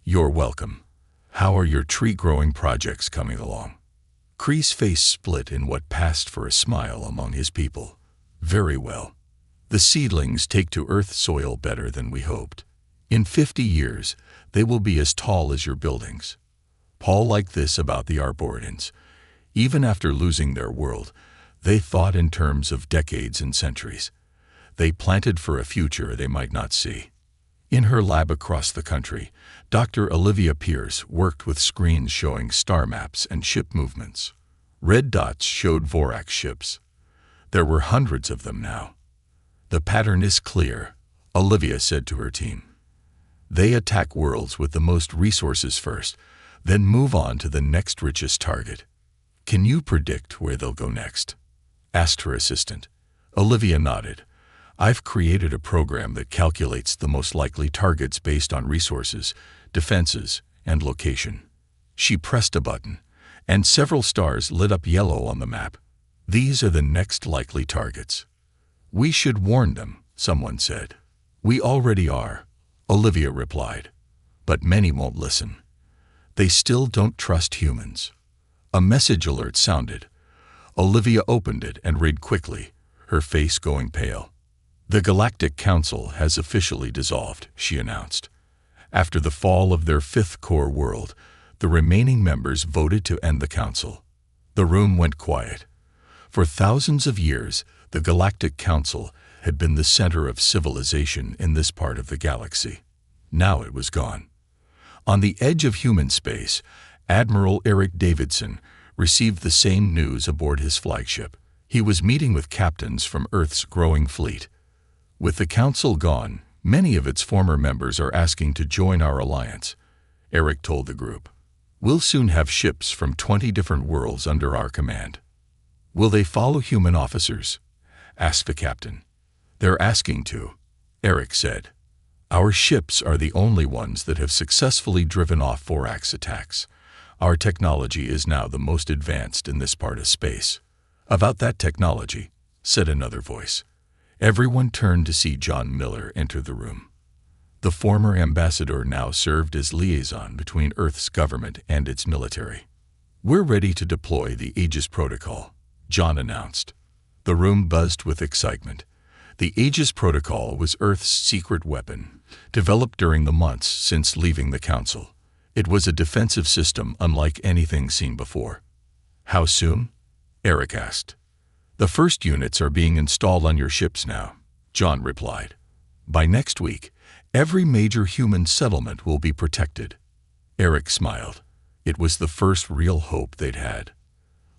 S1: You're welcome. How are your tree-growing projects coming along? Kree's face split in what passed for a smile among his people. Very well. The seedlings take to earth soil better than we hoped. In 50 years, they will be as tall as your buildings. Paul liked this about the Arboreans. Even after losing their world, they thought in terms of decades and centuries. They planted for a future they might not see. In her lab across the country, Dr. Olivia Pierce worked with screens showing star maps and ship movements. Red dots showed Vorax ships. There were hundreds of them now. The pattern is clear, Olivia said to her team. They attack worlds with the most resources first, then move on to the next richest target. Can you predict where they'll go next? Asked her assistant. Olivia nodded. I've created a program that calculates the most likely targets based on resources, defenses, and location. She pressed a button, and several stars lit up yellow on the map. These are the next likely targets. We should warn them, someone said. We already are, Olivia replied. But many won't listen. They still don't trust humans. A message alert sounded. Olivia opened it and read quickly, her face going pale. The Galactic Council has officially dissolved, she announced. After the fall of their fifth core world, the remaining members voted to end the council. The room went quiet. For thousands of years, the Galactic Council had been the center of civilization in this part of the galaxy. Now it was gone. On the edge of human space, Admiral Eric Davidson received the same news aboard his flagship. He was meeting with captains from Earth's growing fleet. With the Council gone, many of its former members are asking to join our alliance, Eric told the group. We'll soon have ships from 20 different worlds under our command. Will they follow human officers? Asked the captain. They're asking to, Eric said. Our ships are the only ones that have successfully driven off Vorax attacks. Our technology is now the most advanced in this part of space. About that technology, said another voice. Everyone turned to see John Miller enter the room. The former ambassador now served as liaison between Earth's government and its military. We're ready to deploy the Aegis Protocol, John announced. The room buzzed with excitement. The Aegis Protocol was Earth's secret weapon, developed during the months since leaving the Council. It was a defensive system unlike anything seen before. How soon? Eric asked. The first units are being installed on your ships now, John replied. By next week, every major human settlement will be protected. Eric smiled. It was the first real hope they'd had.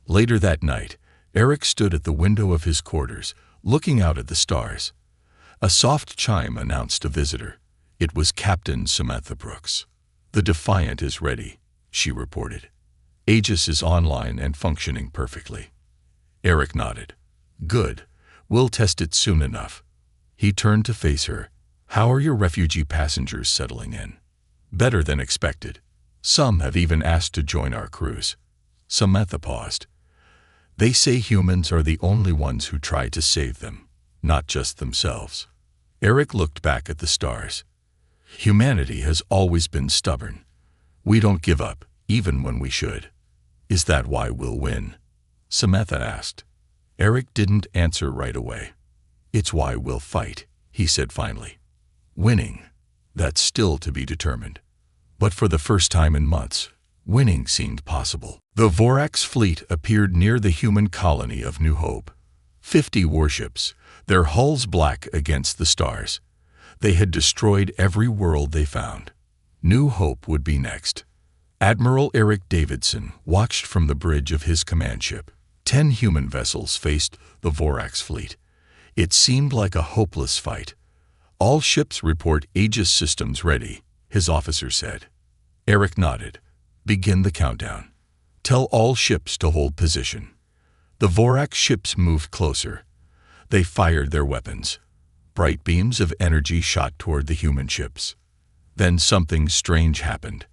S1: Later that night, Eric stood at the window of his quarters, looking out at the stars. A soft chime announced a visitor. It was Captain Samantha Brooks. The Defiant is ready, she reported. Aegis is online and functioning perfectly. Eric nodded. Good. We'll test it soon enough. He turned to face her. How are your refugee passengers settling in? Better than expected. Some have even asked to join our cruise. Samantha paused. They say humans are the only ones who try to save them, not just themselves. Eric looked back at the stars. Humanity has always been stubborn. We don't give up, even when we should. Is that why we'll win? Samantha asked. Eric didn't answer right away. It's why we'll fight, he said finally. Winning, that's still to be determined. But for the first time in months, winning seemed possible. The Vorax fleet appeared near the human colony of New Hope. 50 warships, their hulls black against the stars. They had destroyed every world they found. New Hope would be next. Admiral Eric Davidson watched from the bridge of his command ship. 10 human vessels faced the Vorax fleet. It seemed like a hopeless fight. All ships report Aegis systems ready, his officer said. Eric nodded. Begin the countdown. Tell all ships to hold position. The Vorax ships moved closer. They fired their weapons. Bright beams of energy shot toward the human ships. Then something strange happened.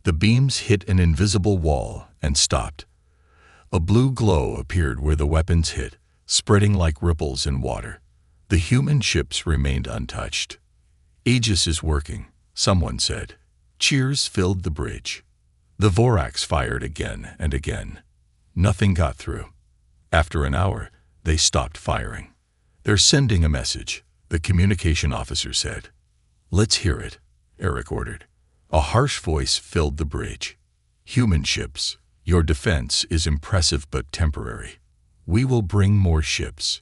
S1: The beams hit an invisible wall and stopped. A blue glow appeared where the weapons hit, spreading like ripples in water. The human ships remained untouched. "Aegis is working," someone said. Cheers filled the bridge. The Vorax fired again and again. Nothing got through. After an hour, they stopped firing. "They're sending a message," the communication officer said. "Let's hear it," Eric ordered. A harsh voice filled the bridge. "Human ships, your defense is impressive but temporary. We will bring more ships.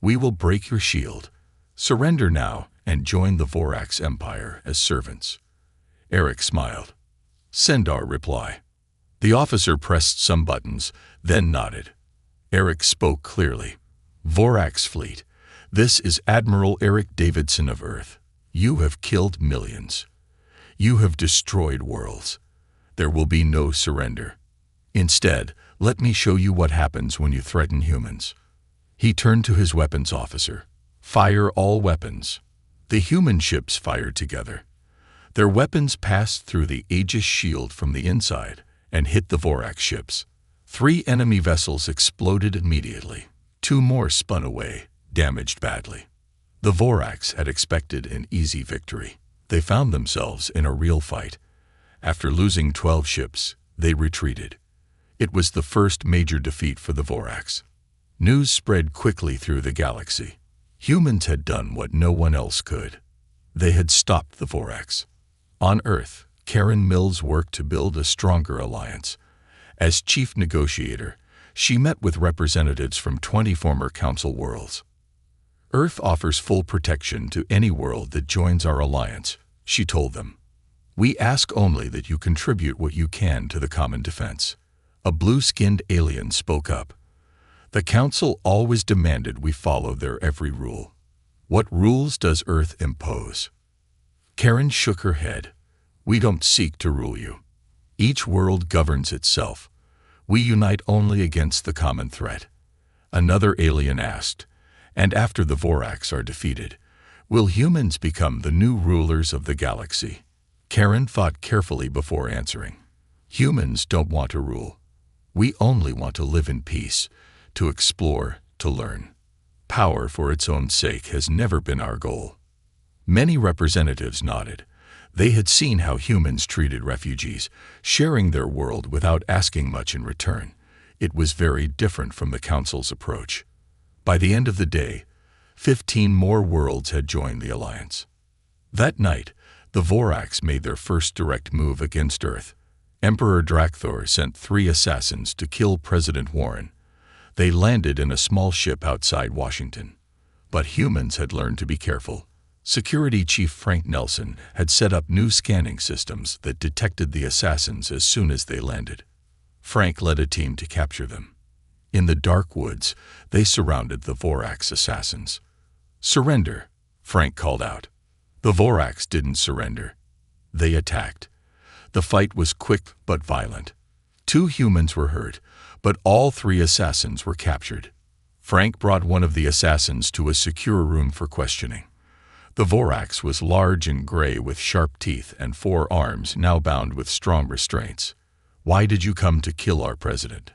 S1: We will break your shield. Surrender now and join the Vorax Empire as servants." Eric smiled. "Send our reply." The officer pressed some buttons, then nodded. Eric spoke clearly. "Vorax fleet, this is Admiral Eric Davidson of Earth. You have killed millions. You have destroyed worlds. There will be no surrender. Instead, let me show you what happens when you threaten humans." He turned to his weapons officer. "Fire all weapons." The human ships fired together. Their weapons passed through the Aegis shield from the inside and hit the Vorax ships. 3 enemy vessels exploded immediately. 2 more spun away, damaged badly. The Vorax had expected an easy victory. They found themselves in a real fight. After losing 12 ships, they retreated. It was the first major defeat for the Vorax. News spread quickly through the galaxy. Humans had done what no one else could. They had stopped the Vorax. On Earth, Karen Mills worked to build a stronger alliance. As chief negotiator, she met with representatives from 20 former Council worlds. "Earth offers full protection to any world that joins our alliance," she told them. "We ask only that you contribute what you can to the common defense." A blue-skinned alien spoke up. "The Council always demanded we follow their every rule. What rules does Earth impose?" Karen shook her head. "We don't seek to rule you. Each world governs itself. We unite only against the common threat." Another alien asked, "And after the Vorax are defeated, will humans become the new rulers of the galaxy?" Karen thought carefully before answering. "Humans don't want to rule. We only want to live in peace, to explore, to learn. Power for its own sake has never been our goal." Many representatives nodded. They had seen how humans treated refugees, sharing their world without asking much in return. It was very different from the Council's approach. By the end of the day, 15 more worlds had joined the alliance. That night, the Vorax made their first direct move against Earth. Emperor Drakthor sent 3 assassins to kill President Warren. They landed in a small ship outside Washington. But humans had learned to be careful. Security Chief Frank Nelson had set up new scanning systems that detected the assassins as soon as they landed. Frank led a team to capture them. In the dark woods, they surrounded the Vorax assassins. "Surrender," Frank called out. The Vorax didn't surrender. They attacked. The fight was quick but violent. 2 humans were hurt, but all 3 assassins were captured. Frank brought one of the assassins to a secure room for questioning. The Vorax was large and gray with sharp teeth and 4 arms now bound with strong restraints. "Why did you come to kill our president?"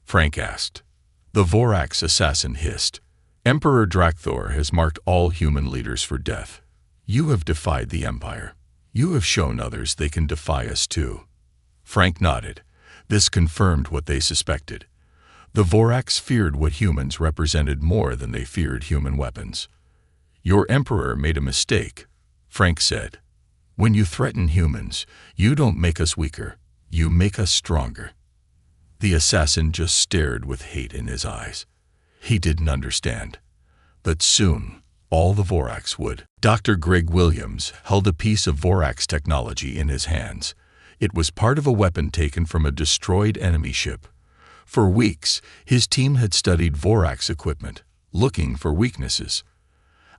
S1: Frank asked. The Vorax assassin hissed. "Emperor Drakthor has marked all human leaders for death. You have defied the Empire. You have shown others they can defy us too." Frank nodded. This confirmed what they suspected. The Vorax feared what humans represented more than they feared human weapons. "Your emperor made a mistake," Frank said. "When you threaten humans, you don't make us weaker, you make us stronger." The assassin just stared with hate in his eyes. He didn't understand. But soon, all the Vorax would. Dr. Greg Williams held a piece of Vorax technology in his hands. It was part of a weapon taken from a destroyed enemy ship. For weeks, his team had studied Vorax equipment, looking for weaknesses.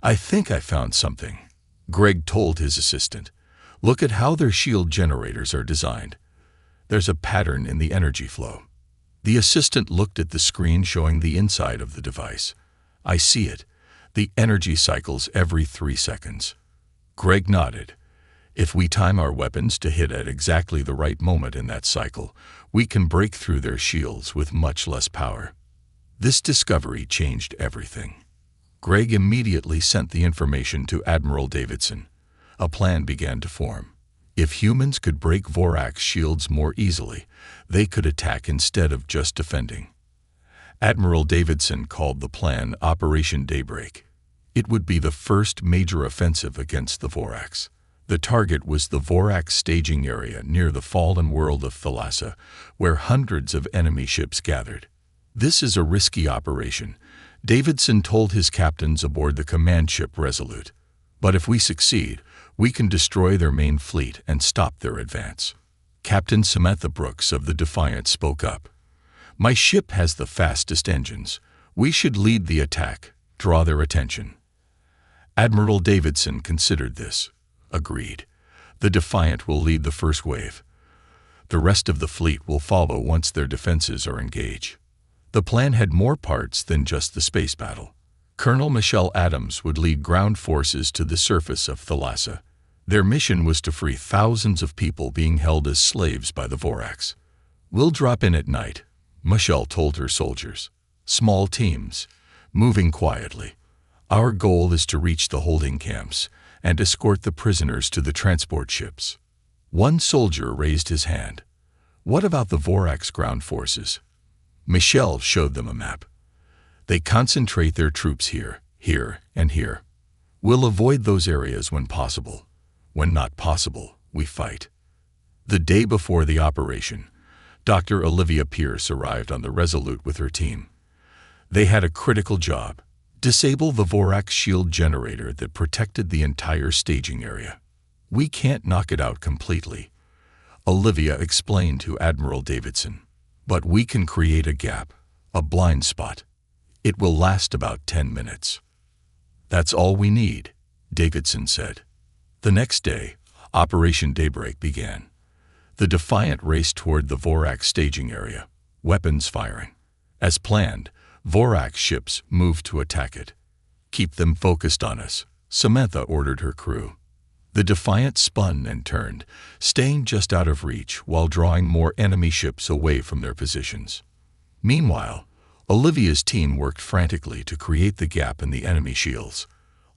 S1: "I think I found something," Greg told his assistant. "Look at how their shield generators are designed. There's a pattern in the energy flow." The assistant looked at the screen showing the inside of the device. "I see it. The energy cycles every 3 seconds." Greg nodded. "If we time our weapons to hit at exactly the right moment in that cycle, we can break through their shields with much less power." This discovery changed everything. Greg immediately sent the information to Admiral Davidson. A plan began to form. If humans could break Vorax shields more easily, they could attack instead of just defending. Admiral Davidson called the plan Operation Daybreak. It would be the first major offensive against the Vorax. The target was the Vorax staging area near the fallen world of Thalassa, where hundreds of enemy ships gathered. This is a risky operation, Davidson told his captains aboard the command ship Resolute. But if we succeed, we can destroy their main fleet and stop their advance. Captain Samantha Brooks of the Defiant spoke up. My ship has the fastest engines. We should lead the attack, draw their attention. Admiral Davidson considered this. Agreed. The Defiant will lead the first wave. The rest of the fleet will follow once their defenses are engaged. The plan had more parts than just the space battle. Colonel Michelle Adams would lead ground forces to the surface of Thalassa. Their mission was to free thousands of people being held as slaves by the Vorax. We'll drop in at night, Michelle told her soldiers. Small teams, moving quietly. Our goal is to reach the holding camps and escort the prisoners to the transport ships. One soldier raised his hand. What about the Vorax ground forces? Michelle showed them a map. They concentrate their troops here, here, and here. We'll avoid those areas when possible. When not possible, we fight. The day before the operation, Dr. Olivia Pierce arrived on the Resolute with her team. They had a critical job: disable the Vorax shield generator that protected the entire staging area. We can't knock it out completely, Olivia explained to Admiral Davidson. But we can create a gap, a blind spot. It will last about 10 minutes. That's all we need, Davidson said. The next day, Operation Daybreak began. The Defiant raced toward the Vorax staging area, weapons firing. As planned, Vorax ships moved to attack it. Keep them focused on us, Samantha ordered her crew. The Defiant spun and turned, staying just out of reach while drawing more enemy ships away from their positions. Meanwhile, Olivia's team worked frantically to create the gap in the enemy shields.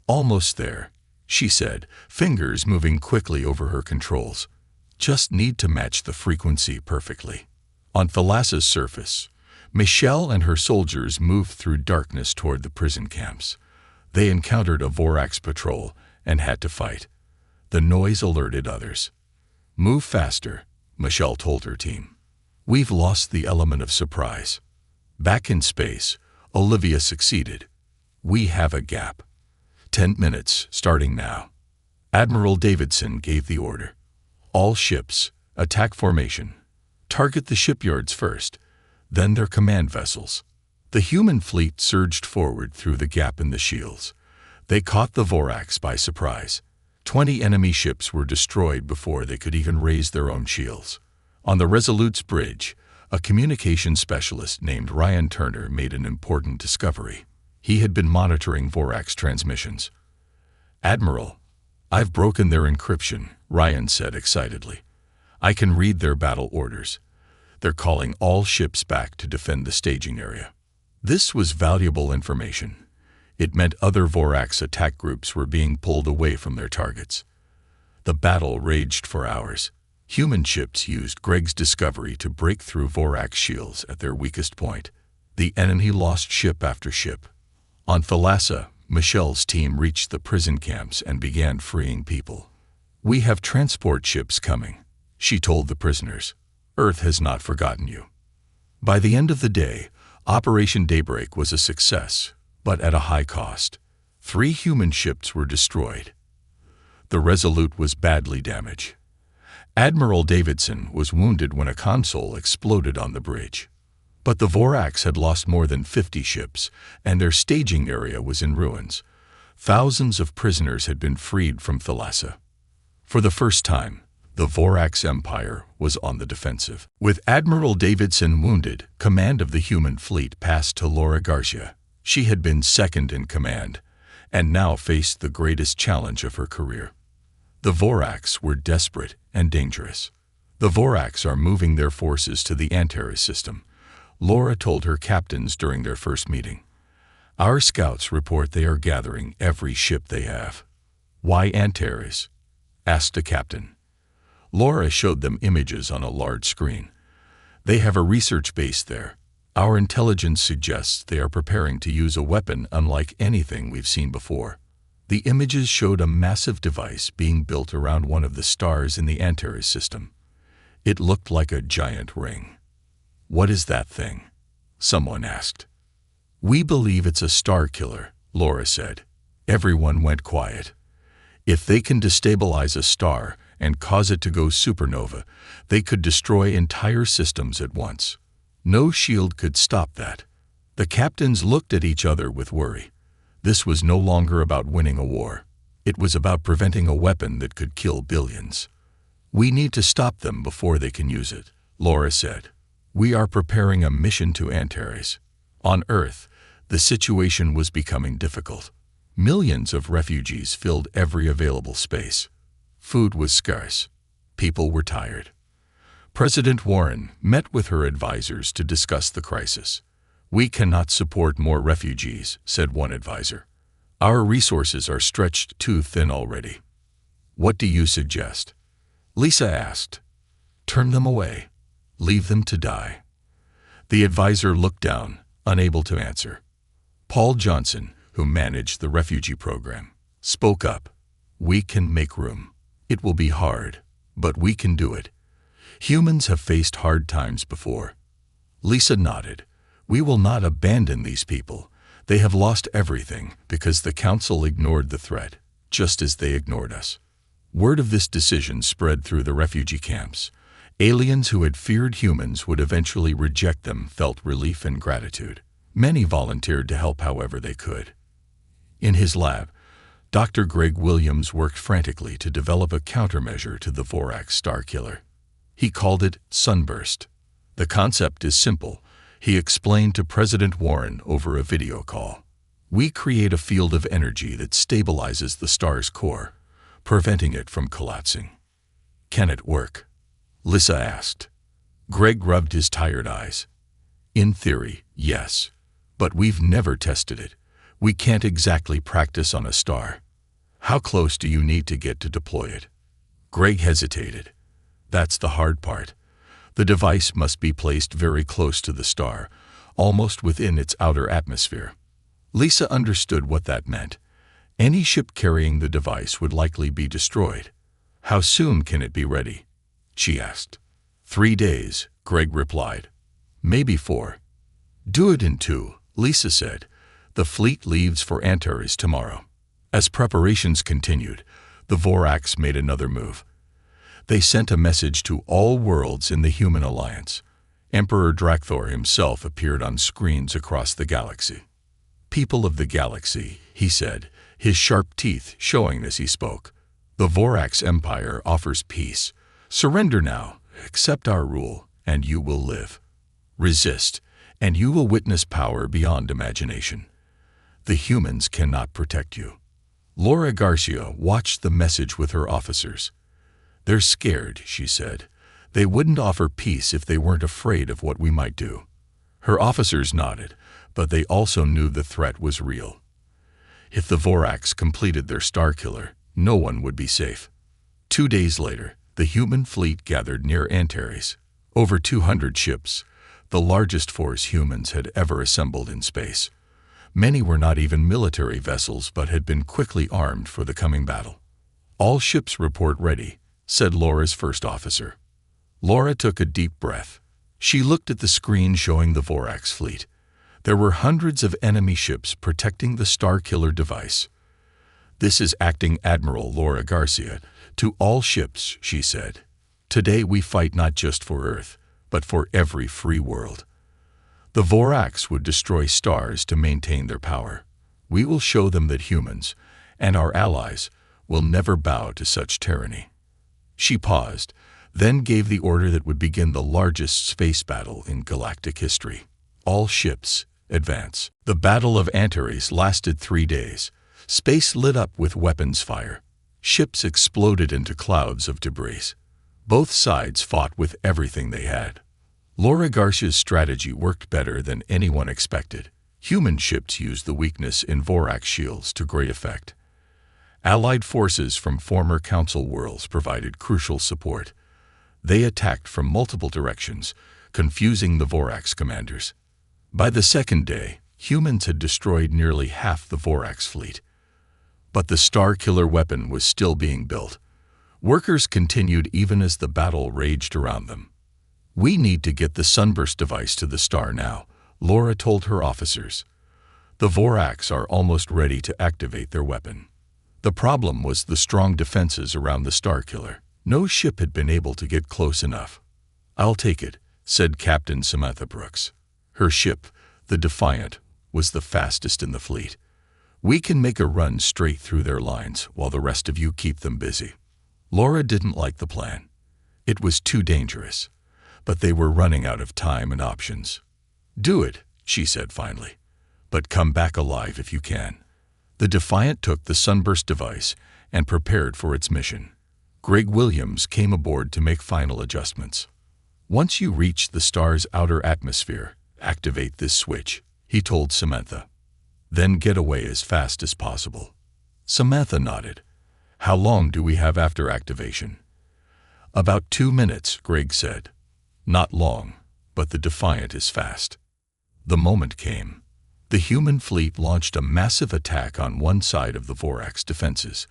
S1: Almost there, she said, fingers moving quickly over her controls. Just need to match the frequency perfectly. On Thalassa's surface, Michelle and her soldiers moved through darkness toward the prison camps. They encountered a Vorax patrol and had to fight. The noise alerted others. Move faster, Michelle told her team. We've lost the element of surprise. Back in space, Olivia succeeded. We have a gap. 10 minutes, starting now. Admiral Davidson gave the order. All ships, attack formation. Target the shipyards first, then their command vessels. The human fleet surged forward through the gap in the shields. They caught the Vorax by surprise. 20 enemy ships were destroyed before they could even raise their own shields. On the Resolute's bridge, a communication specialist named Ryan Turner made an important discovery. He had been monitoring Vorax transmissions. Admiral, I've broken their encryption, Ryan said excitedly. I can read their battle orders. They're calling all ships back to defend the staging area. This was valuable information. It meant other Vorax attack groups were being pulled away from their targets. The battle raged for hours. Human ships used Greg's discovery to break through Vorax shields at their weakest point. The enemy lost ship after ship. On Thalassa, Michelle's team reached the prison camps and began freeing people. We have transport ships coming, she told the prisoners. Earth has not forgotten you. By the end of the day, Operation Daybreak was a success, but at a high cost. 3 human ships were destroyed. The Resolute was badly damaged. Admiral Davidson was wounded when a console exploded on the bridge. But the Vorax had lost more than 50 ships, and their staging area was in ruins. Thousands of prisoners had been freed from Thalassa. For the first time, the Vorax Empire was on the defensive. With Admiral Davidson wounded, command of the human fleet passed to Laura Garcia. She had been second in command, and now faced the greatest challenge of her career. The Vorax were desperate and dangerous. The Vorax are moving their forces to the Antares system, Laura told her captains during their first meeting. Our scouts report they are gathering every ship they have. Why Antares? Asked a captain. Laura showed them images on a large screen. They have a research base there. Our intelligence suggests they are preparing to use a weapon unlike anything we've seen before. The images showed a massive device being built around one of the stars in the Antares system. It looked like a giant ring. What is that thing? Someone asked. We believe it's a star killer, Laura said. Everyone went quiet. If they can destabilize a star and cause it to go supernova, they could destroy entire systems at once. No shield could stop that. The captains looked at each other with worry. This was no longer about winning a war. It was about preventing a weapon that could kill billions. We need to stop them before they can use it, Laura said. We are preparing a mission to Antares. On Earth, the situation was becoming difficult. Millions of refugees filled every available space. Food was scarce. People were tired. President Warren met with her advisors to discuss the crisis. We cannot support more refugees, said one advisor. Our resources are stretched too thin already. What do you suggest? Lisa asked. Turn them away. Leave them to die. The advisor looked down, unable to answer. Paul Johnson, who managed the refugee program, spoke up. We can make room. It will be hard, but we can do it. Humans have faced hard times before. Lisa nodded. We will not abandon these people. They have lost everything because the council ignored the threat, just as they ignored us. Word of this decision spread through the refugee camps. Aliens who had feared humans would eventually reject them felt relief and gratitude. Many volunteered to help however they could. In his lab, Dr. Greg Williams worked frantically to develop a countermeasure to the Vorax star killer. He called it Sunburst. The concept is simple, he explained to President Warren over a video call. We create a field of energy that stabilizes the star's core, preventing it from collapsing. Can it work? Lisa asked. Greg rubbed his tired eyes. In theory, yes. But we've never tested it. We can't exactly practice on a star. How close do you need to get to deploy it? Greg hesitated. That's the hard part. The device must be placed very close to the star, almost within its outer atmosphere. Lisa understood what that meant. Any ship carrying the device would likely be destroyed. How soon can it be ready? She asked. 3 days, Greg replied. Maybe 4. Do it in 2, Lisa said. The fleet leaves for Antares tomorrow. As preparations continued, the Vorax made another move. They sent a message to all worlds in the human alliance. Emperor Drakthor himself appeared on screens across the galaxy. People of the galaxy, he said, his sharp teeth showing as he spoke. The Vorax Empire offers peace. Surrender now, accept our rule, and you will live. Resist, and you will witness power beyond imagination. The humans cannot protect you. Laura Garcia watched the message with her officers. They're scared, she said. They wouldn't offer peace if they weren't afraid of what we might do. Her officers nodded, but they also knew the threat was real. If the Vorax completed their Starkiller, no one would be safe. 2 days later, the human fleet gathered near Antares. Over 200 ships, the largest force humans had ever assembled in space. Many were not even military vessels but had been quickly armed for the coming battle. All ships report ready, said Laura's first officer. Laura took a deep breath. She looked at the screen showing the Vorax fleet. There were hundreds of enemy ships protecting the Starkiller device. This is Acting Admiral Laura Garcia. To all ships, she said. Today we fight not just for Earth, but for every free world. The Vorax would destroy stars to maintain their power. We will show them that humans, and our allies, will never bow to such tyranny. She paused, then gave the order that would begin the largest space battle in galactic history. All ships, advance. The Battle of Antares lasted 3 days. Space lit up with weapons fire. Ships exploded into clouds of debris. Both sides fought with everything they had. Laura Garcia's strategy worked better than anyone expected. Human ships used the weakness in Vorax shields to great effect. Allied forces from former Council worlds provided crucial support. They attacked from multiple directions, confusing the Vorax commanders. By the second day, humans had destroyed nearly half the Vorax fleet. But the Star Killer weapon was still being built. Workers continued even as the battle raged around them. "We need to get the Sunburst device to the star now," Laura told her officers. "The Vorax are almost ready to activate their weapon." The problem was the strong defenses around the Star Killer. No ship had been able to get close enough. "I'll take it," said Captain Samantha Brooks. Her ship, the Defiant, was the fastest in the fleet. "We can make a run straight through their lines while the rest of you keep them busy." Laura didn't like the plan. It was too dangerous, but they were running out of time and options. "Do it," she said finally, "but come back alive if you can." The Defiant took the Sunburst device and prepared for its mission. Greg Williams came aboard to make final adjustments. "Once you reach the star's outer atmosphere, activate this switch," he told Samantha. "Then get away as fast as possible." Samantha nodded. "How long do we have after activation?" "About 2 minutes," Greg said. "Not long, but the Defiant is fast." The moment came. The human fleet launched a massive attack on one side of the Vorax defenses.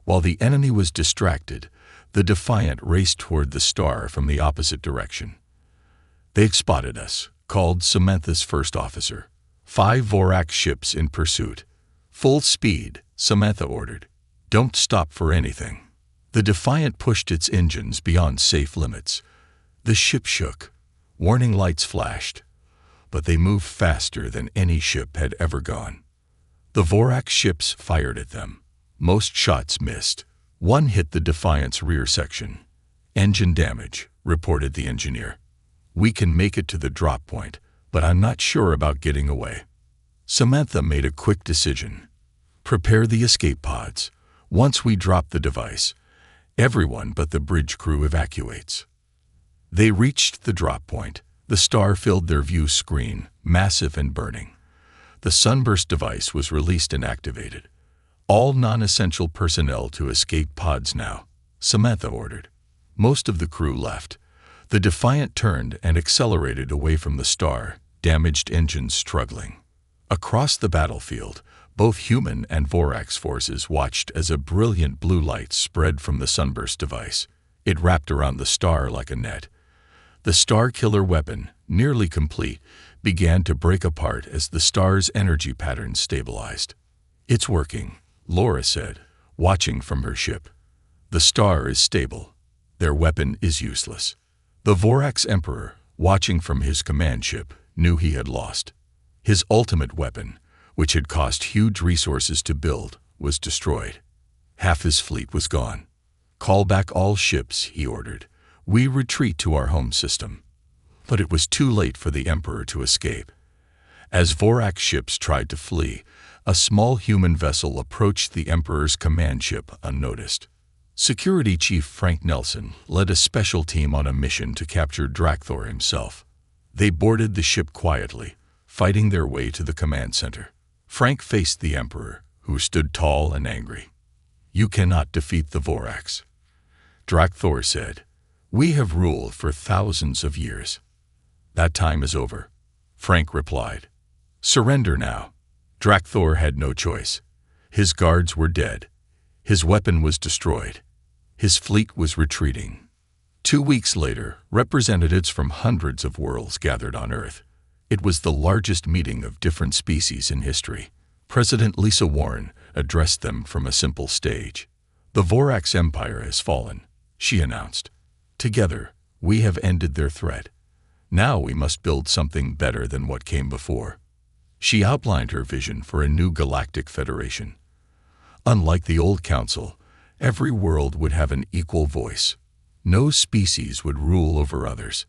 S1: While the enemy was distracted, the Defiant raced toward the star from the opposite direction. "They've spotted us," called Samantha's first officer. 5 Vorax ships in pursuit. "Full speed," Samantha ordered. "Don't stop for anything." The Defiant pushed its engines beyond safe limits. The ship shook. Warning lights flashed. But they moved faster than any ship had ever gone. The Vorax ships fired at them. Most shots missed. One hit the Defiant's rear section. "Engine damage," reported the engineer. "We can make it to the drop point, but I'm not sure about getting away." Samantha made a quick decision. "Prepare the escape pods. Once we drop the device, everyone but the bridge crew evacuates." They reached the drop point. The star filled their view screen, massive and burning. The Sunburst device was released and activated. "All non-essential personnel to escape pods now," Samantha ordered. Most of the crew left. The Defiant turned and accelerated away from the star, damaged engines struggling. Across the battlefield, both human and Vorax forces watched as a brilliant blue light spread from the Sunburst device. It wrapped around the star like a net. The Star Killer weapon, nearly complete, began to break apart as the star's energy patterns stabilized. "It's working," Laura said, watching from her ship. "The star is stable. Their weapon is useless." The Vorax Emperor, watching from his command ship, knew he had lost. His ultimate weapon, which had cost huge resources to build, was destroyed. Half his fleet was gone. "Call back all ships," he ordered. "We retreat to our home system." But it was too late for the Emperor to escape. As Vorax ships tried to flee, a small human vessel approached the Emperor's command ship unnoticed. Security Chief Frank Nelson led a special team on a mission to capture Drakthor himself. They boarded the ship quietly, fighting their way to the command center. Frank faced the Emperor, who stood tall and angry. "You cannot defeat the Vorax," Drakthor said. "We have ruled for thousands of years." "That time is over," Frank replied. "Surrender now." Drakthor had no choice. His guards were dead. His weapon was destroyed. His fleet was retreating. 2 weeks later, representatives from hundreds of worlds gathered on Earth. It was the largest meeting of different species in history. President Lisa Warren addressed them from a simple stage. "The Vorax Empire has fallen," she announced. "Together, we have ended their threat. Now we must build something better than what came before." She outlined her vision for a new galactic federation. Unlike the old council, every world would have an equal voice. No species would rule over others.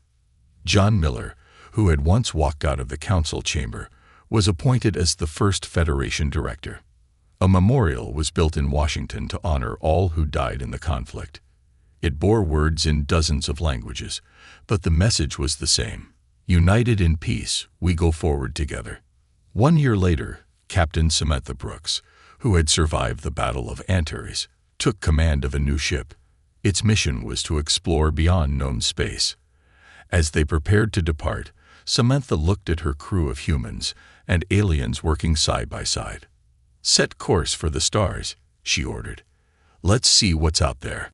S1: John Miller, who had once walked out of the council chamber, was appointed as the first Federation director. A memorial was built in Washington to honor all who died in the conflict. It bore words in dozens of languages, but the message was the same. "United in peace, we go forward together." 1 year later, Captain Samantha Brooks, who had survived the Battle of Antares, took command of a new ship. Its mission was to explore beyond known space. As they prepared to depart, Samantha looked at her crew of humans and aliens working side by side. "Set course for the stars," she ordered. "Let's see what's out there."